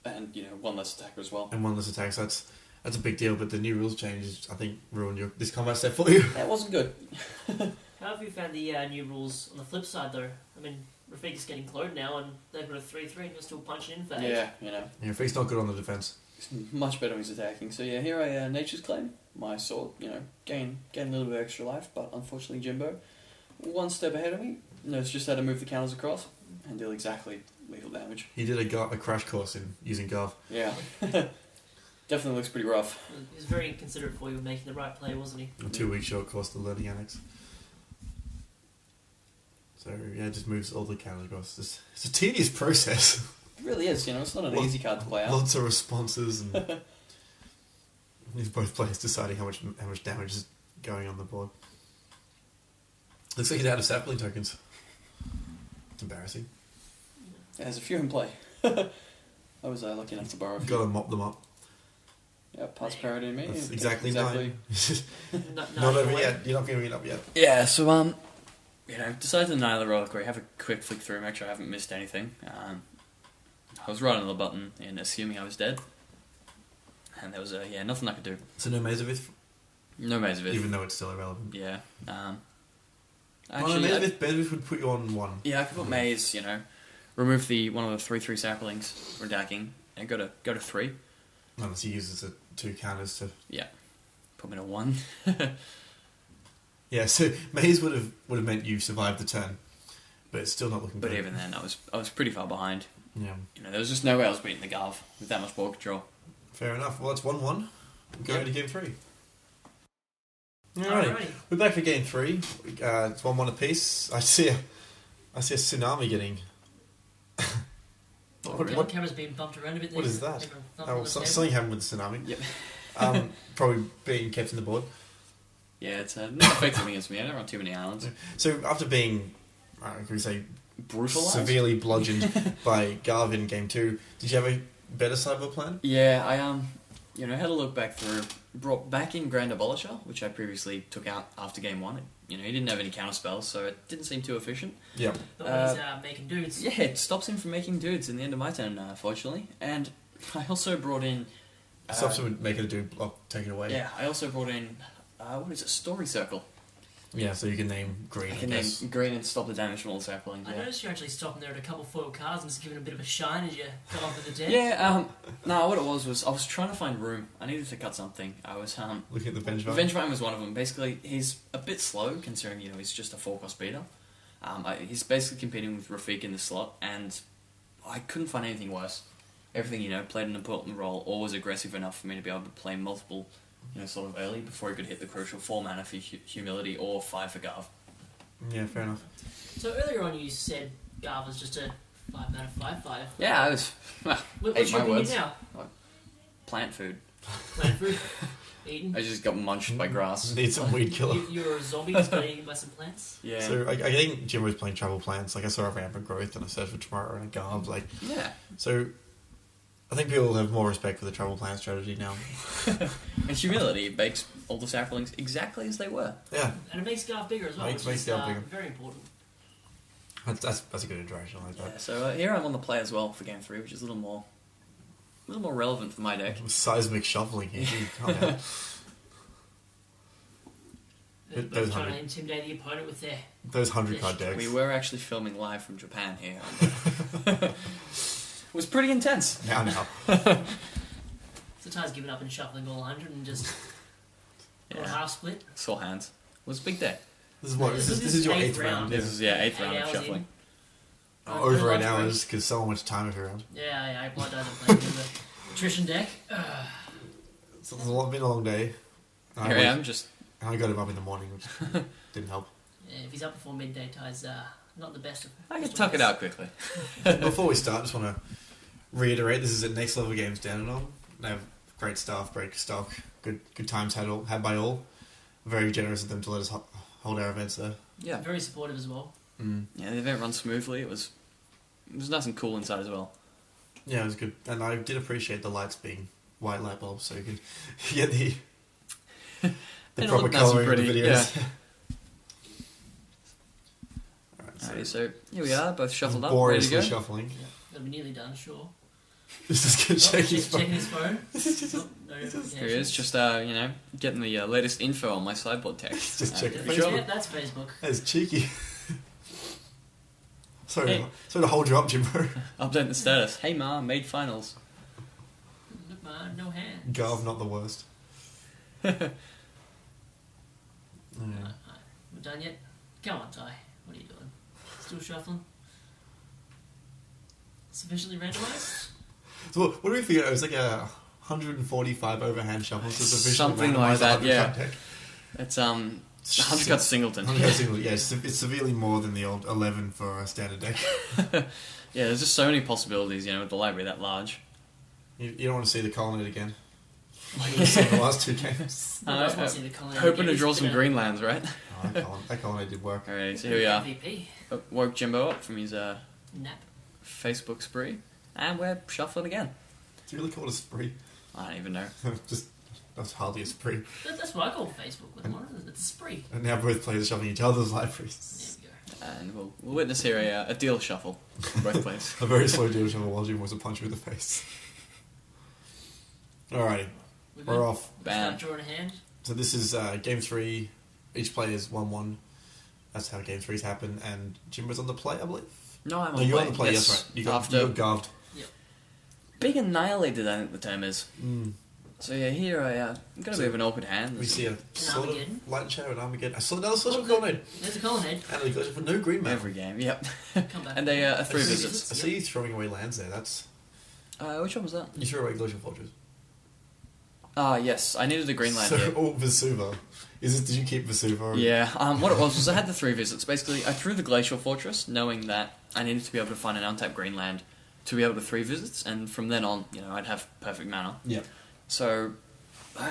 And, one less attacker as well. and 1 less attack. So that's a big deal. But the new rules changes, I think, ruined this combat step for you. That wasn't good. How have you found the new rules on the flip side, though? I mean, Rafik is getting cloned now, and they've got a 3/3, and you're still punching in for 8. Yeah, Yeah, Fake's not good on the defense. It's much better when he's attacking. So yeah, here I Nature's Claim. My sword, gain a little bit of extra life, but unfortunately Jimbo, 1 step ahead of me, knows just how to move the counters across and deal exactly lethal damage. He did a crash course in using Garv. Yeah. Definitely looks pretty rough. He was very considerate for you in making the right play, wasn't he? A 2-week short course to learning Annex. So yeah, it just moves all the counters across. It's a tedious process. It really is, it's not an easy card to play out. Lots of responses and with both players deciding how much damage is going on the board. Looks like he's out of sapling tokens. It's embarrassing. Yeah, there's a few in play. I was lucky enough to borrow a few. Got to mop them up. Yeah, pass parity to me. That's Yeah, exactly 9. Not Not over yet. You're not going to get up yet. Yeah, so decided to deny the reliquary. Have a quick flick through, make sure I haven't missed anything. I was right on the button and assuming I was dead, and there was nothing I could do. So no Mazavith? No Mazavith. Even though it's still irrelevant. Yeah. Actually, Mazavith would put you on 1. Yeah, I could put Maze. Remove one of the 3/3 saplings for attacking and go to 3. Unless he uses the 2 counters to... Yeah. Put me to 1. Yeah, so Maze would have meant you survived the turn, but it's still not looking good. But even then, I was pretty far behind. Yeah. There was just no way I was beating the Garv with that much ball control. Fair enough. Well, it's 1-1. Going to game 3. Alrighty. Alrighty. We're back for game 3. It's 1-1 apiece. I see a tsunami getting... The camera's been bumped around a bit there. What is that? Something happened with the tsunami. Yep. Probably being kept in the board. Yeah, it's not effective against me. I don't run too many islands. So after being, can we say, Brutalized? severely bludgeoned by Garv in game 2, did you have a better sideboard plan? Yeah, I had a look back through, brought back in Grand Abolisher, which I previously took out after game 1. He didn't have any counter spells, so it didn't seem too efficient. Yeah. But when he's making dudes. Yeah, it stops him from making dudes in the end of my turn, fortunately. And I also brought in... Stops him making a dude block, take it away. Yeah, I also brought in, Story Circle. Yeah, so you can name green, I can name green and stop the damage from all the saplings. I noticed you're actually stopping there at a couple foil cards and just giving a bit of a shine as you go on for the deck. Yeah, no, what it was I was trying to find room. I needed to cut something. I was, Looking at the Vengevine. Vengevine was one of them. Basically, he's a bit slow, considering, he's just a 4-cost beater. He's basically competing with Rafik in the slot, and I couldn't find anything worse. Everything, played an important role, or was aggressive enough for me to be able to play multiple, sort of early, before he could hit the crucial 4 mana for Humility, or 5 for Garv. Yeah, fair enough. So earlier on you said Garv was just a 5 mana 5/5. Yeah, I was... What's your opinion now? Plant food. Plant food? Eaten? I just got munched by grass. Need some weed killer. You're a zombie just got eaten by some plants? Yeah. So I think Jim was playing Travel Plants. Like I saw a Rampant Growth and I searched for Tomorrow and a Garb. Yeah. So I think people have more respect for the Travel Plant strategy now. And Humility makes all the saplings exactly as they were. Yeah. And it makes Garv bigger as well. Makes which is, Garv bigger. Very important. That's a good interaction. I like Yeah, that. so here I'm on the play as well for game 3, which is a little more relevant for my deck. Seismic shuffling here. Calm down. They're Those both trying to 100 intimidate the opponent with their... Those 100-card decks. We were actually filming live from Japan here. It was pretty intense. Now. So Tye's given up and shuffling all 100 and just... Yeah. half split. Sore hands. It was a big day. This is what? This is your 8th round. round. This is, 8th 8 round of hours shuffling. in. Over 8 Lunch hours break. because so much time every round. Yeah, I apologise for playing with the attrition deck. So it's been a long day. Here I am, just... I got him up in the morning, which didn't help. Yeah, if he's up before midday, Tye's not the best of... I can tuck it out quickly. Before we start, I just want to reiterate, this is at Next Level Games down and on. They have great staff, great stock, good times had by all. Very generous of them to let us hold our events there. Yeah. Very supportive as well. Yeah, the event runs smoothly. It was nice and cool inside as well. Yeah, it was good. And I did appreciate the lights being white light bulbs, so you could get the They proper look nice and colouring of the pretty, videos. yeah. Alright, So here we are, both shuffled up, ready to Boriously go. shuffling. They'll be nearly done, sure. This is good. Oh, Checking his phone. checking his phone. This is just... Oh, no Here he is, notifications. just getting the latest info on my sideboard text. Just checking Yeah, for sure. yeah, that's Facebook. That's cheeky. Sorry, Hey. sorry to hold you up, Jimbo. Update the status. Hey ma, made finals. Look, man, no hand. Garv, not the worst. We're done yet? Come on, Tye. What are you doing? Still shuffling? Sufficiently randomised? So what do we figure? It was like a 145 overhand shuffles. So sufficiently Something like randomised that, 100 yeah. card deck. It's 100 cut singleton. 100 cut singleton, yeah, it's severely more than the old 11 for a standard deck. Yeah, there's just so many possibilities, with the library that large. You don't want to see the Colonnade again. Like you saw in the last 2 games. Hoping to draw some Greenlands, right? Oh, that Colonnade did work. Alright, so here we are. MVP. Woke Jimbo up from his Nap. Facebook spree, and we're shuffling again. Do you really call it a spree? I don't even know. That's hardly a spree. That's what I call Facebook. It's a spree. And now both players are shuffling each other's libraries. There we go. And we'll witness here a deal shuffle from both players. A very slow deal shuffle while Jim was a punch you in the face. Alrighty, we're off. Bam. Start drawing a hand. So this is game 3. Each player is 1-1. That's how game 3s happen. And Jimbo's on the play, I believe. No, I'm on you're play. on the play. Yes, That's right. You got garved. Being annihilated, I think the term is. Mm. So yeah, here I've got a bit of an awkward hand. We see a sort of Armageddon. light and shadow and Armageddon. I saw another social Colonnade. There's a Colonnade. And a Glacier for no green man. Every game, yep. Come back. And a 3 visits. I see you throwing away lands there. That's Which one was that? you threw away Glacial Fortress. Ah, yes, I needed a green land here. Oh, Vesuva. Did you keep Vesuva? Yeah, what it was I had the 3 visits. Basically, I threw the Glacial Fortress, knowing that I needed to be able to find an untapped green land to be able to 3 visits, and from then on, I'd have perfect mana. Yeah. So, you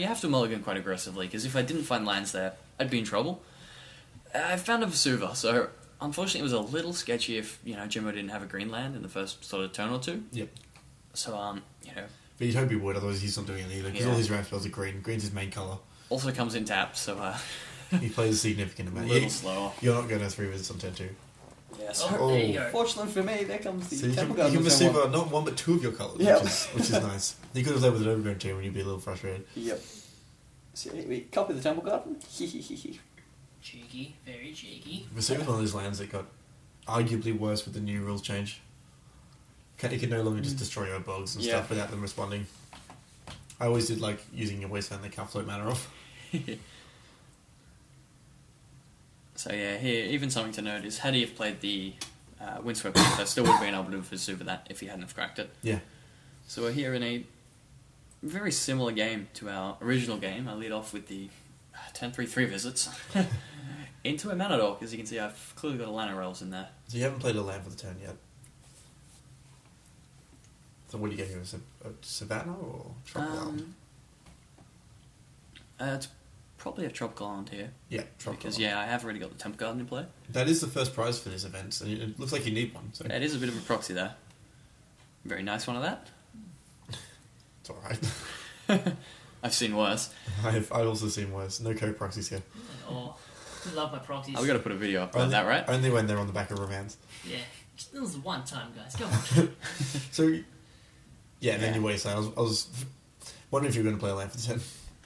have to mulligan quite aggressively, because if I didn't find lands there, I'd be in trouble. I found a Vesuva, so unfortunately it was a little sketchy if, Jimbo didn't have a green land in the first sort of turn or 2. Yep. So, But you'd hope he would, otherwise he's not doing it either, because all his ramp spells are green. Green's his main colour. Also comes in tapped, so He plays a significant amount. a little slower. You're not going to 3 visits on turn 2. Yes. Oh, there you go. Fortunately for me, there comes the So you Temple can Garden. Vesuva not 1 but 2 of your colours, Yep. which is nice. You could have led with an overgrown team and you'd be a little frustrated. Yep. So we copy the Temple Garden. Cheeky, very cheeky. Vesuva's one of those lands that got arguably worse with the new rules change. You can no longer just destroy your bugs and stuff without them responding. I always did like using your wasteland that can't float mana off. So yeah, here, even something to note is, had he have played the Windswept Leaf, I still would have been able to Vesuva that if he hadn't have cracked it. Yeah. So we're here in a very similar game to our original game. I lead off with the 10-3-3 visits into a mana dork. As you can see, I've clearly got a Lana Rells in there. So you haven't played a land for the turn yet. So what do you get here? A Savannah or Tropical Island? It's probably a Tropical Island here. Yeah, Tropical Because, Island. I have already got the Temple Garden in play. That is the first prize for this event, so it looks like you need one. So It is a bit of a proxy there. Very nice one of that. it's alright. I've seen worse. I've also seen worse. No co-proxies here. Oh, I love my proxies. Oh, we got to put a video up about that, right? Only when they're on the back of romance. Yeah. Just, this was one time, guys. Come on. So, yeah, and then you wasteland. I was wondering if you were going to play a land for the turn.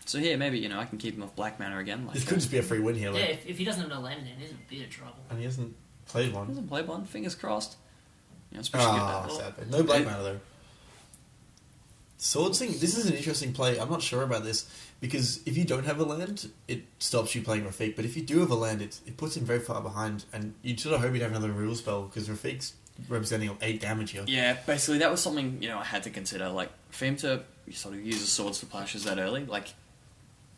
So here, maybe, I can keep him off black mana again. Like This could just be a free win here. Yeah, Like, if he doesn't have no land in it, he's in a bit of trouble. and he hasn't played one. Doesn't play one. Fingers crossed. Especially Sad. No black mana though. Sword Sing. This is an interesting play. I'm not sure about this because if you don't have a land, it stops you playing Rafik. But if you do have a land, it puts him very far behind, and you sort of hope he'd have another rule spell because Rafik's representing 8 damage here. Yeah, basically that was something I had to consider. Like for him to sort of use the swords for punishes that early, like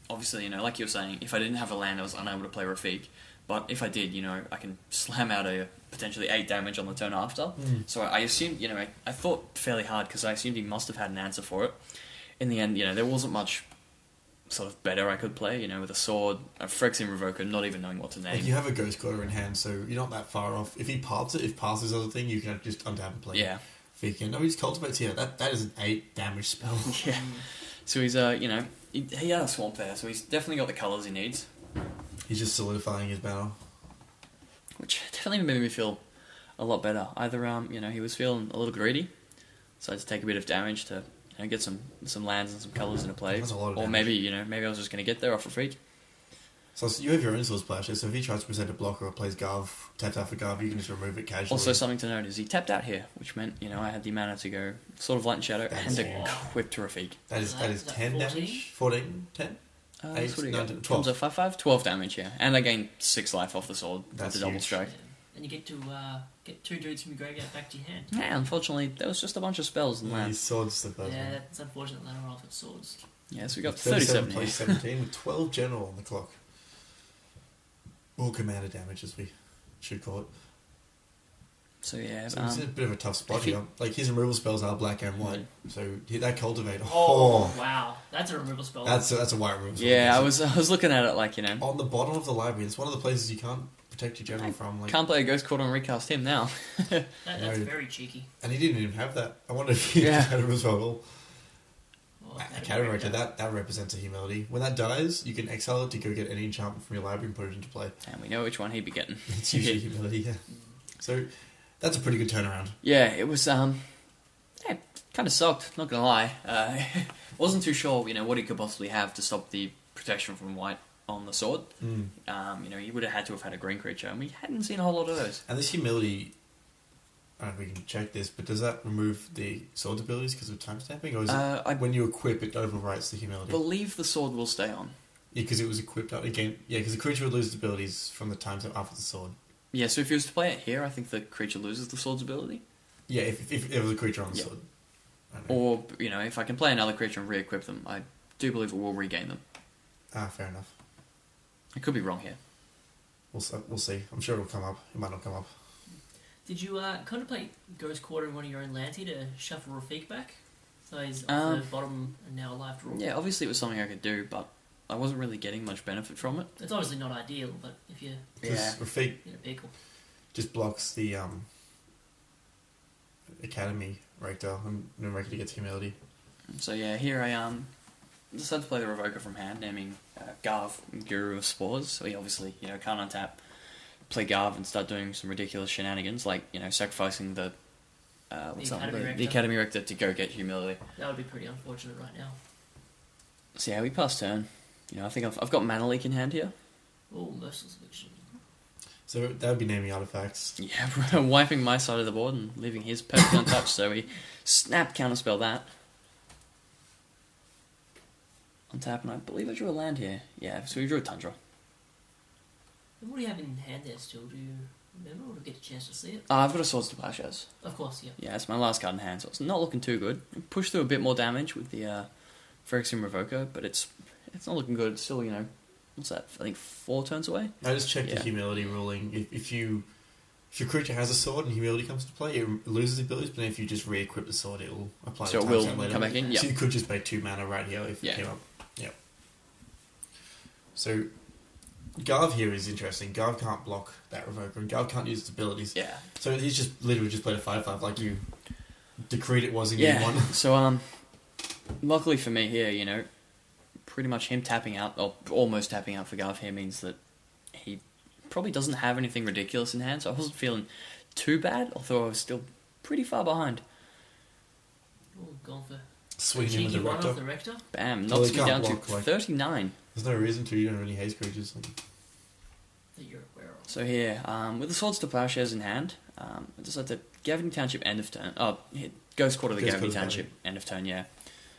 obviously like you were saying, if I didn't have a land, I was unable to play Rafik. But if I did, I can slam out a potentially 8 damage on the turn after. So I assumed, I thought fairly hard because I assumed he must have had an answer for it. In the end, there wasn't much sort of better I could play, with a sword, a Phyrexian Revoker, not even knowing what to name. Like you have a Ghost Quarter in hand, so you're not that far off. If he parts it, if pass his other thing, you can just untap and play. Yeah. Rafik. No, he just cultivates here. That is an 8 damage spell. Yeah. So he's, he had a swamp there, so he's definitely got the colours he needs. He's just solidifying his battle. Which definitely made me feel a lot better. Either, he was feeling a little greedy, so I had to take a bit of damage to get some lands and some colours into play. That's a lot of or damage. maybe I was just going to get there off a freak. So you have your own Sword Splasher, so if he tries to present a blocker or plays Garv, taps out for Garv, you can just remove it casually. Also, something to note is he tapped out here, which meant, I had the mana to go sort of Light and Shadow and a Whip to Rafik. That is Is that 10 14? damage? 14? 10? That's what 8, you 9, got. 12. Comes at 5/5, 12 damage, yeah. And I gained 6 life off the sword That's with the double huge. strike. And you get to get 2 dudes from your graveyard back to your hand. Yeah, unfortunately, there was just a bunch of spells and His lands. sword's the first Yeah, one. that's unfortunate. Lana Rolls with swords. Yeah, so we got 37 37 plays here. 17 with 12 general on the clock. Or commander damage, as we should call it. So yeah, So he's in a bit of a tough spot here. Like, his removal spells are black and white. So that Cultivate. Oh, wow. That's a removal spell. That's a white removal spell. yeah, I was looking at it like, On the bottom of the library, it's one of the places you can't protect your general from. Like, can't play a Ghost Quarter and recast him now. That's very cheeky. and he didn't even have that. I wonder if he had it as well. A character that represents a humility. When that dies, you can exile it to go get any enchantment from your library and put it into play. And we know which one he'd be getting. It's usually humility, yeah. So that's a pretty good turnaround. Yeah, it was kind of sucked, not gonna lie. Wasn't too sure, what he could possibly have to stop the protection from white on the sword. He would have had to have had a green creature, and we hadn't seen a whole lot of those. And this humility, I don't know if we can check this, but does that remove the sword's abilities because of timestamping, or is it when you equip it overwrites the humility? I believe the sword will stay on. Yeah, because it was equipped up again. Yeah, because the creature would lose its abilities from the timestamp after the sword. Yeah, so if he was to play it here, I think the creature loses the sword's ability. Yeah, if it was a creature on the sword. Or, if I can play another creature and re-equip them, I do believe it will regain them. Fair enough. I could be wrong here. We'll see. I'm sure it'll come up. It might not come up. Did you contemplate Ghost Quarter in one of your own lands here to shuffle Rafik back? So he's off the bottom and now alive to rule. Yeah, obviously it was something I could do, but I wasn't really getting much benefit from it. It's obviously not ideal, but if you're Rafik in a pickle, just blocks the Academy Rector, and no Rector gets humility. So yeah, here I decided to play the Revoker from hand, naming Garv Guru of Spores. So he obviously can't untap, play Garv and start doing some ridiculous shenanigans like sacrificing the Academy Rector to go get humility. That would be pretty unfortunate right now. So yeah, we pass turn. I think I've got Mana Leak in hand here. Oh, Merciless Eviction. So that would be naming artifacts. Yeah, wiping my side of the board and leaving his perfectly untouched, so we snap counterspell that. Untap, and I believe I drew a land here. Yeah, so we drew a Tundra. And what do you have in hand there still? Do you remember or do you get a chance to see it? I've got a Swords to Plowshares. Of course, yeah. Yeah, it's my last card in hand, so it's not looking too good. Push through a bit more damage with the Phyrexian Revoker, but it's not looking good. It's still, what's that? I think 4 turns away. I just checked the humility ruling. If your creature has a sword and humility comes to play, it loses abilities, but then if you just re-equip the sword, it will apply so the it will timestamp later. come back in? Yeah. So you could just pay 2 mana right here if it came up. Yeah. So Garv here is interesting. Garv can't block that Revoker, and Garv can't use its abilities. Yeah. So he's just literally just played a 5/5 like you decreed it was in game 1. So luckily for me here, pretty much him tapping out, or almost tapping out for Garv here means that he probably doesn't have anything ridiculous in hand, so I wasn't feeling too bad, although I was still pretty far behind. Oh, gone for swinging with the one Rector. off the Rector. Bam, knocks me down to block, 39. There's no reason to. You don't have any haste creatures. That you're aware of. So here, with the Swords to Plowshares in hand, I decided to Gavin Township end of turn. Oh, hit Ghost Quarter the Gavin Township end of turn, yeah.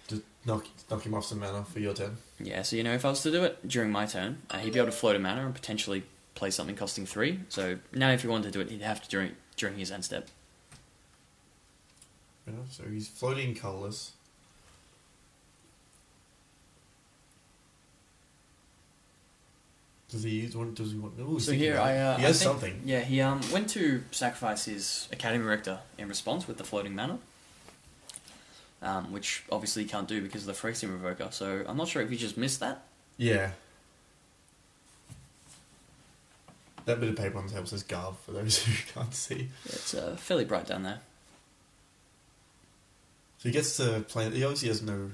Just knock him off some mana for your turn. Yeah, so if I was to do it during my turn, he'd be able to float a mana and potentially play something costing 3. So now if he wanted to do it, he'd have to during his end step. Fair enough. So he's floating colourless. Does he use one? Does he want? Ooh, So here he has something. Yeah, he went to sacrifice his Academy Rector in response with the floating mana, which obviously he can't do because of the Phyrexian Revoker. So I'm not sure if he just missed that. Yeah. That bit of paper on the table says Garv for those who can't see. Yeah, it's fairly bright down there. So he gets to play. He obviously doesn't know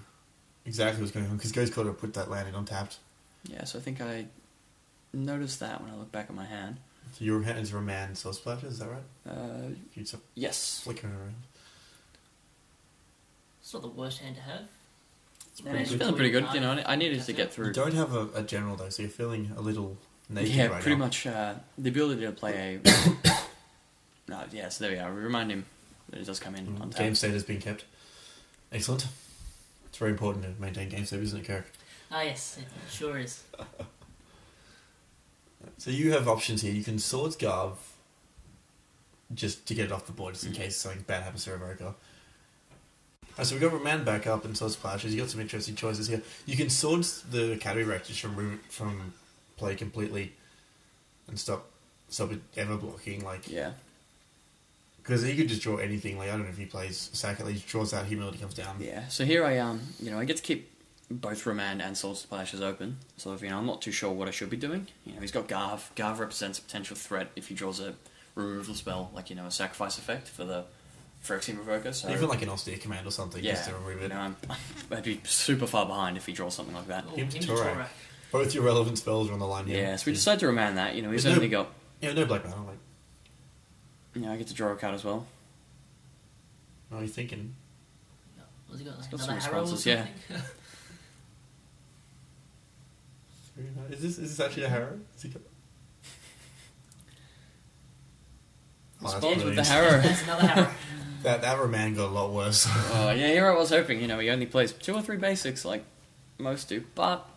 exactly what's going on because Ghost Quarter put that land in untapped. Yeah, so I think I noticed that when I look back at my hand. So your hand is Remand Soul Splashes, is that right? You'd Yes. flickering around. It's not the worst hand to have. It's feeling pretty good. I needed to get through. You don't have a general though, so you're feeling a little naked right now. Yeah, pretty much the ability to play a... No, yeah, so there we are. We remind him that it does come in on tap. Game state has been kept. Excellent. It's very important to maintain game state, isn't it, Kirk? Ah, yes, it sure is. So you have options here. You can Swords Garv just to get it off the board, just in case something bad happens to Revoker. So we've got Remand back up and Swords Splashes. You've got some interesting choices here. You can Swords the Academy Rector from play completely and stop it ever blocking. Like, Yeah. because he could just draw anything. Like, I don't know if he plays sack, at least draws out, humility comes down. Yeah. So here I I get to keep both Remand and Swords to Plowshares open. So if I'm not too sure what I should be doing. He's got Garv. Garv represents a potential threat if he draws a removal spell, like a sacrifice effect for the Phyrexian Revoker. So Even like an austere command or something, yeah, just to remove it. I'd be super far behind if he draws something like that. Oh, Him to him to Torak. Torak. Both your relevant spells are on the line here. Yeah, so we decide to Remand that. He's no- only got. Yeah, no black mana. Like, I get to draw a card as well. what are you thinking? What's he got? Like got another some Harrow or responses, something? yeah. Is this actually a Harrow? Is he got... Oh, that's Responds with the brilliant. Harrow. That's another Harrow. That Remand got a lot worse. Oh, yeah, here I was hoping, he only plays 2 or 3 basics like most do, but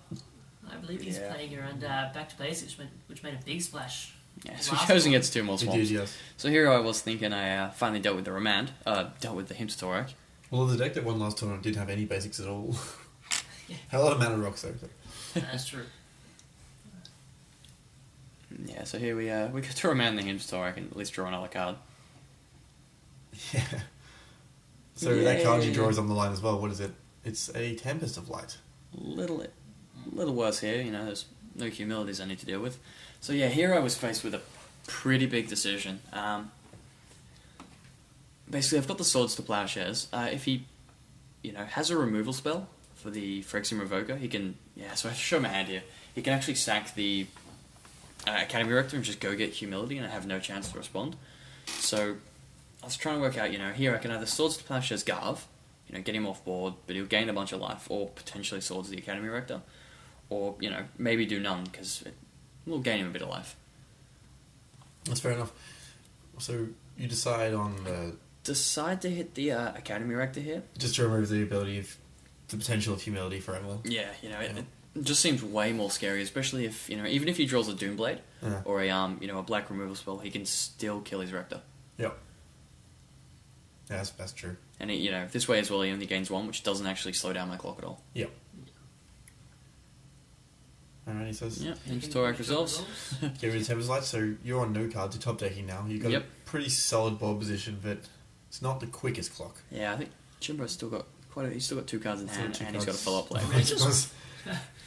I believe he's Yeah. playing around Back to Basics, which made a big splash. yeah, so Last Chosen one. gets 2 more He swamps. did, yes. So here I was thinking I finally dealt with the Remand, dealt with the Hymn to Torak. Well, the deck that won last tournament didn't have any basics at all. Yeah. Had a lot of mana rocks though. That's true. Yeah, so here we get to Remand the Hymn to Torak and at least draw another card. Yeah. So that card you Yay. draw is on the line as well. What is it? It's a Tempest of Light. Little worse here, there's no humilities I need to deal with. So yeah, here I was faced with a pretty big decision. Basically, I've got the Swords to Plowshares. If he, has a removal spell for the Phyrexian Revoker, he can... Yeah, so I have to show my hand here. He can actually sack the Academy Rector and just go get Humility and I have no chance to respond. So I was trying to work out, here I can either Swords to Plowshares Garv, get him off board, but he'll gain a bunch of life, or potentially Swords the Academy Rector, or, maybe do none, because it will gain him a bit of life. That's fair enough. So you decide on Decide to hit the Academy Rector here. just to remove the ability of the potential of humility forever. Yeah, it just seems way more scary, especially if, even if he draws a Doomblade, Yeah. or a black removal spell, he can still kill his Rector. Yep. Yeah, that's true. And, this way as well, he only gains 1, which doesn't actually slow down my clock at all. Yep. Alright, he says. Yeah, Hymn to Torak resolves. Get rid of Tempest Light, so you're on no cards, you're top decking now. You've got Yep. a pretty solid board position, but it's not the quickest clock. Yeah, I think Jimbo's still got he's still got 2 cards in Still hand, two and he's got a cards. follow-up play.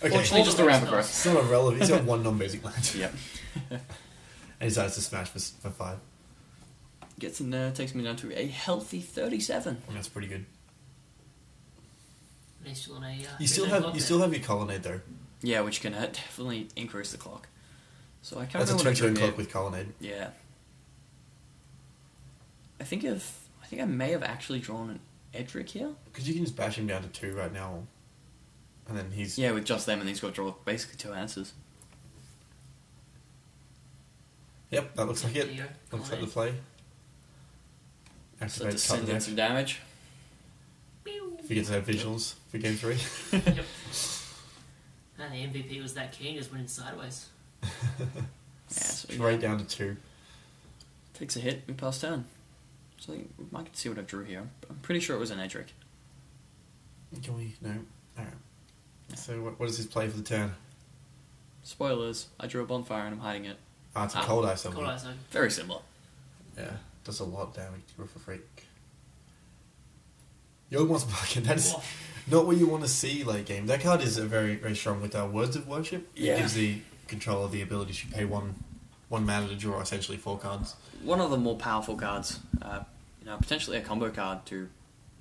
Okay, Fortunately, just a ramp growth. it's not irrelevant. He's got 1 non-basic land. Yep. And he decides to smash for 5. Gets in there, takes me down to a healthy 37. I mean, that's pretty good. And he's still on a. You still have your colonnade though. Yeah, which can definitely increase the clock. So I can't That's a remember what I drew 2-turn here. clock with colonnade. Yeah. I think I may have actually drawn an Edric here. Because you can just bash him down to 2 right now. And then he's... Yeah, with just them, and he's got to draw basically 2 answers. Yep, that looks like it. There you go. Looks like the play. So Activate to send in cut some damage. if he gets to have visuals for game 3. Yep. And the MVP was that keen, just winning sideways. Yeah, so Straight down to 2. takes a hit, we pass turn. So I think we might see what I drew here. I'm pretty sure it was an Edric. Can we... No. Alright. So what is his play for the turn? Spoilers, I drew a bonfire and I'm hiding it. Ah, it's a cold ice Cold something. Eyes, though. Very similar. Yeah, does a lot of damage to for freak. Yogg-Moth's Bucket, that's Whoa. not what you want to see late game. That card is very, very strong with Words of Worship. Yeah. It gives the control of the ability to pay one mana to draw essentially 4 cards. One of the more powerful cards, potentially a combo card to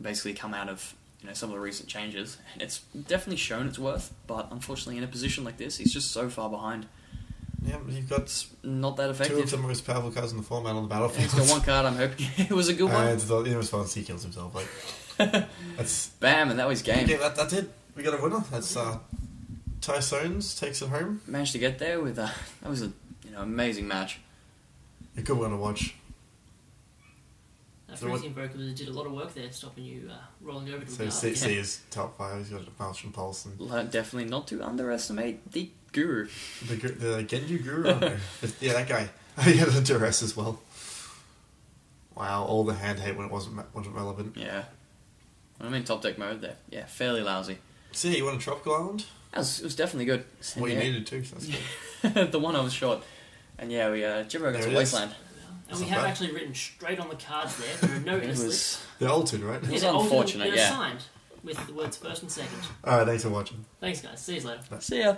basically come out of some of the recent changes. And it's definitely shown its worth, but unfortunately in a position like this, he's just so far behind. Yeah, but you've got Not that 2 effective. of the most powerful cards in the format on the And battlefield. he's got 1 card, I'm hoping it was a good one. And in response, he kills himself. Like, that's Bam, and that was game. okay. That's it. We got a winner. That's Tye Soens takes it home. Managed to get there with that was a amazing match. A good one to watch. So what- Phyrexian Broker did a lot of work there, stopping you rolling over to So a C guard. is top 5. He's got a Falchion Pulse and Definitely not to underestimate the Guru. the Genji Guru. I don't know. Yeah, that guy. He had a duress as well. Wow, all the hand hate when it wasn't relevant. Yeah. When I'm in top deck mode there. Yeah, fairly lousy. So yeah, you want a Tropical Island? It was definitely good. What you Yeah. needed too, so that's good. The one I was short. And yeah, we Jimbo against There it is. Wasteland. And we not have bad. actually written straight on the cards there. There are no It S lists. was They're altered, right? It was They're altered, unfortunate, they're yeah. signed with the words first and second. Alright, thanks for watching. Thanks, guys. See you later. see ya.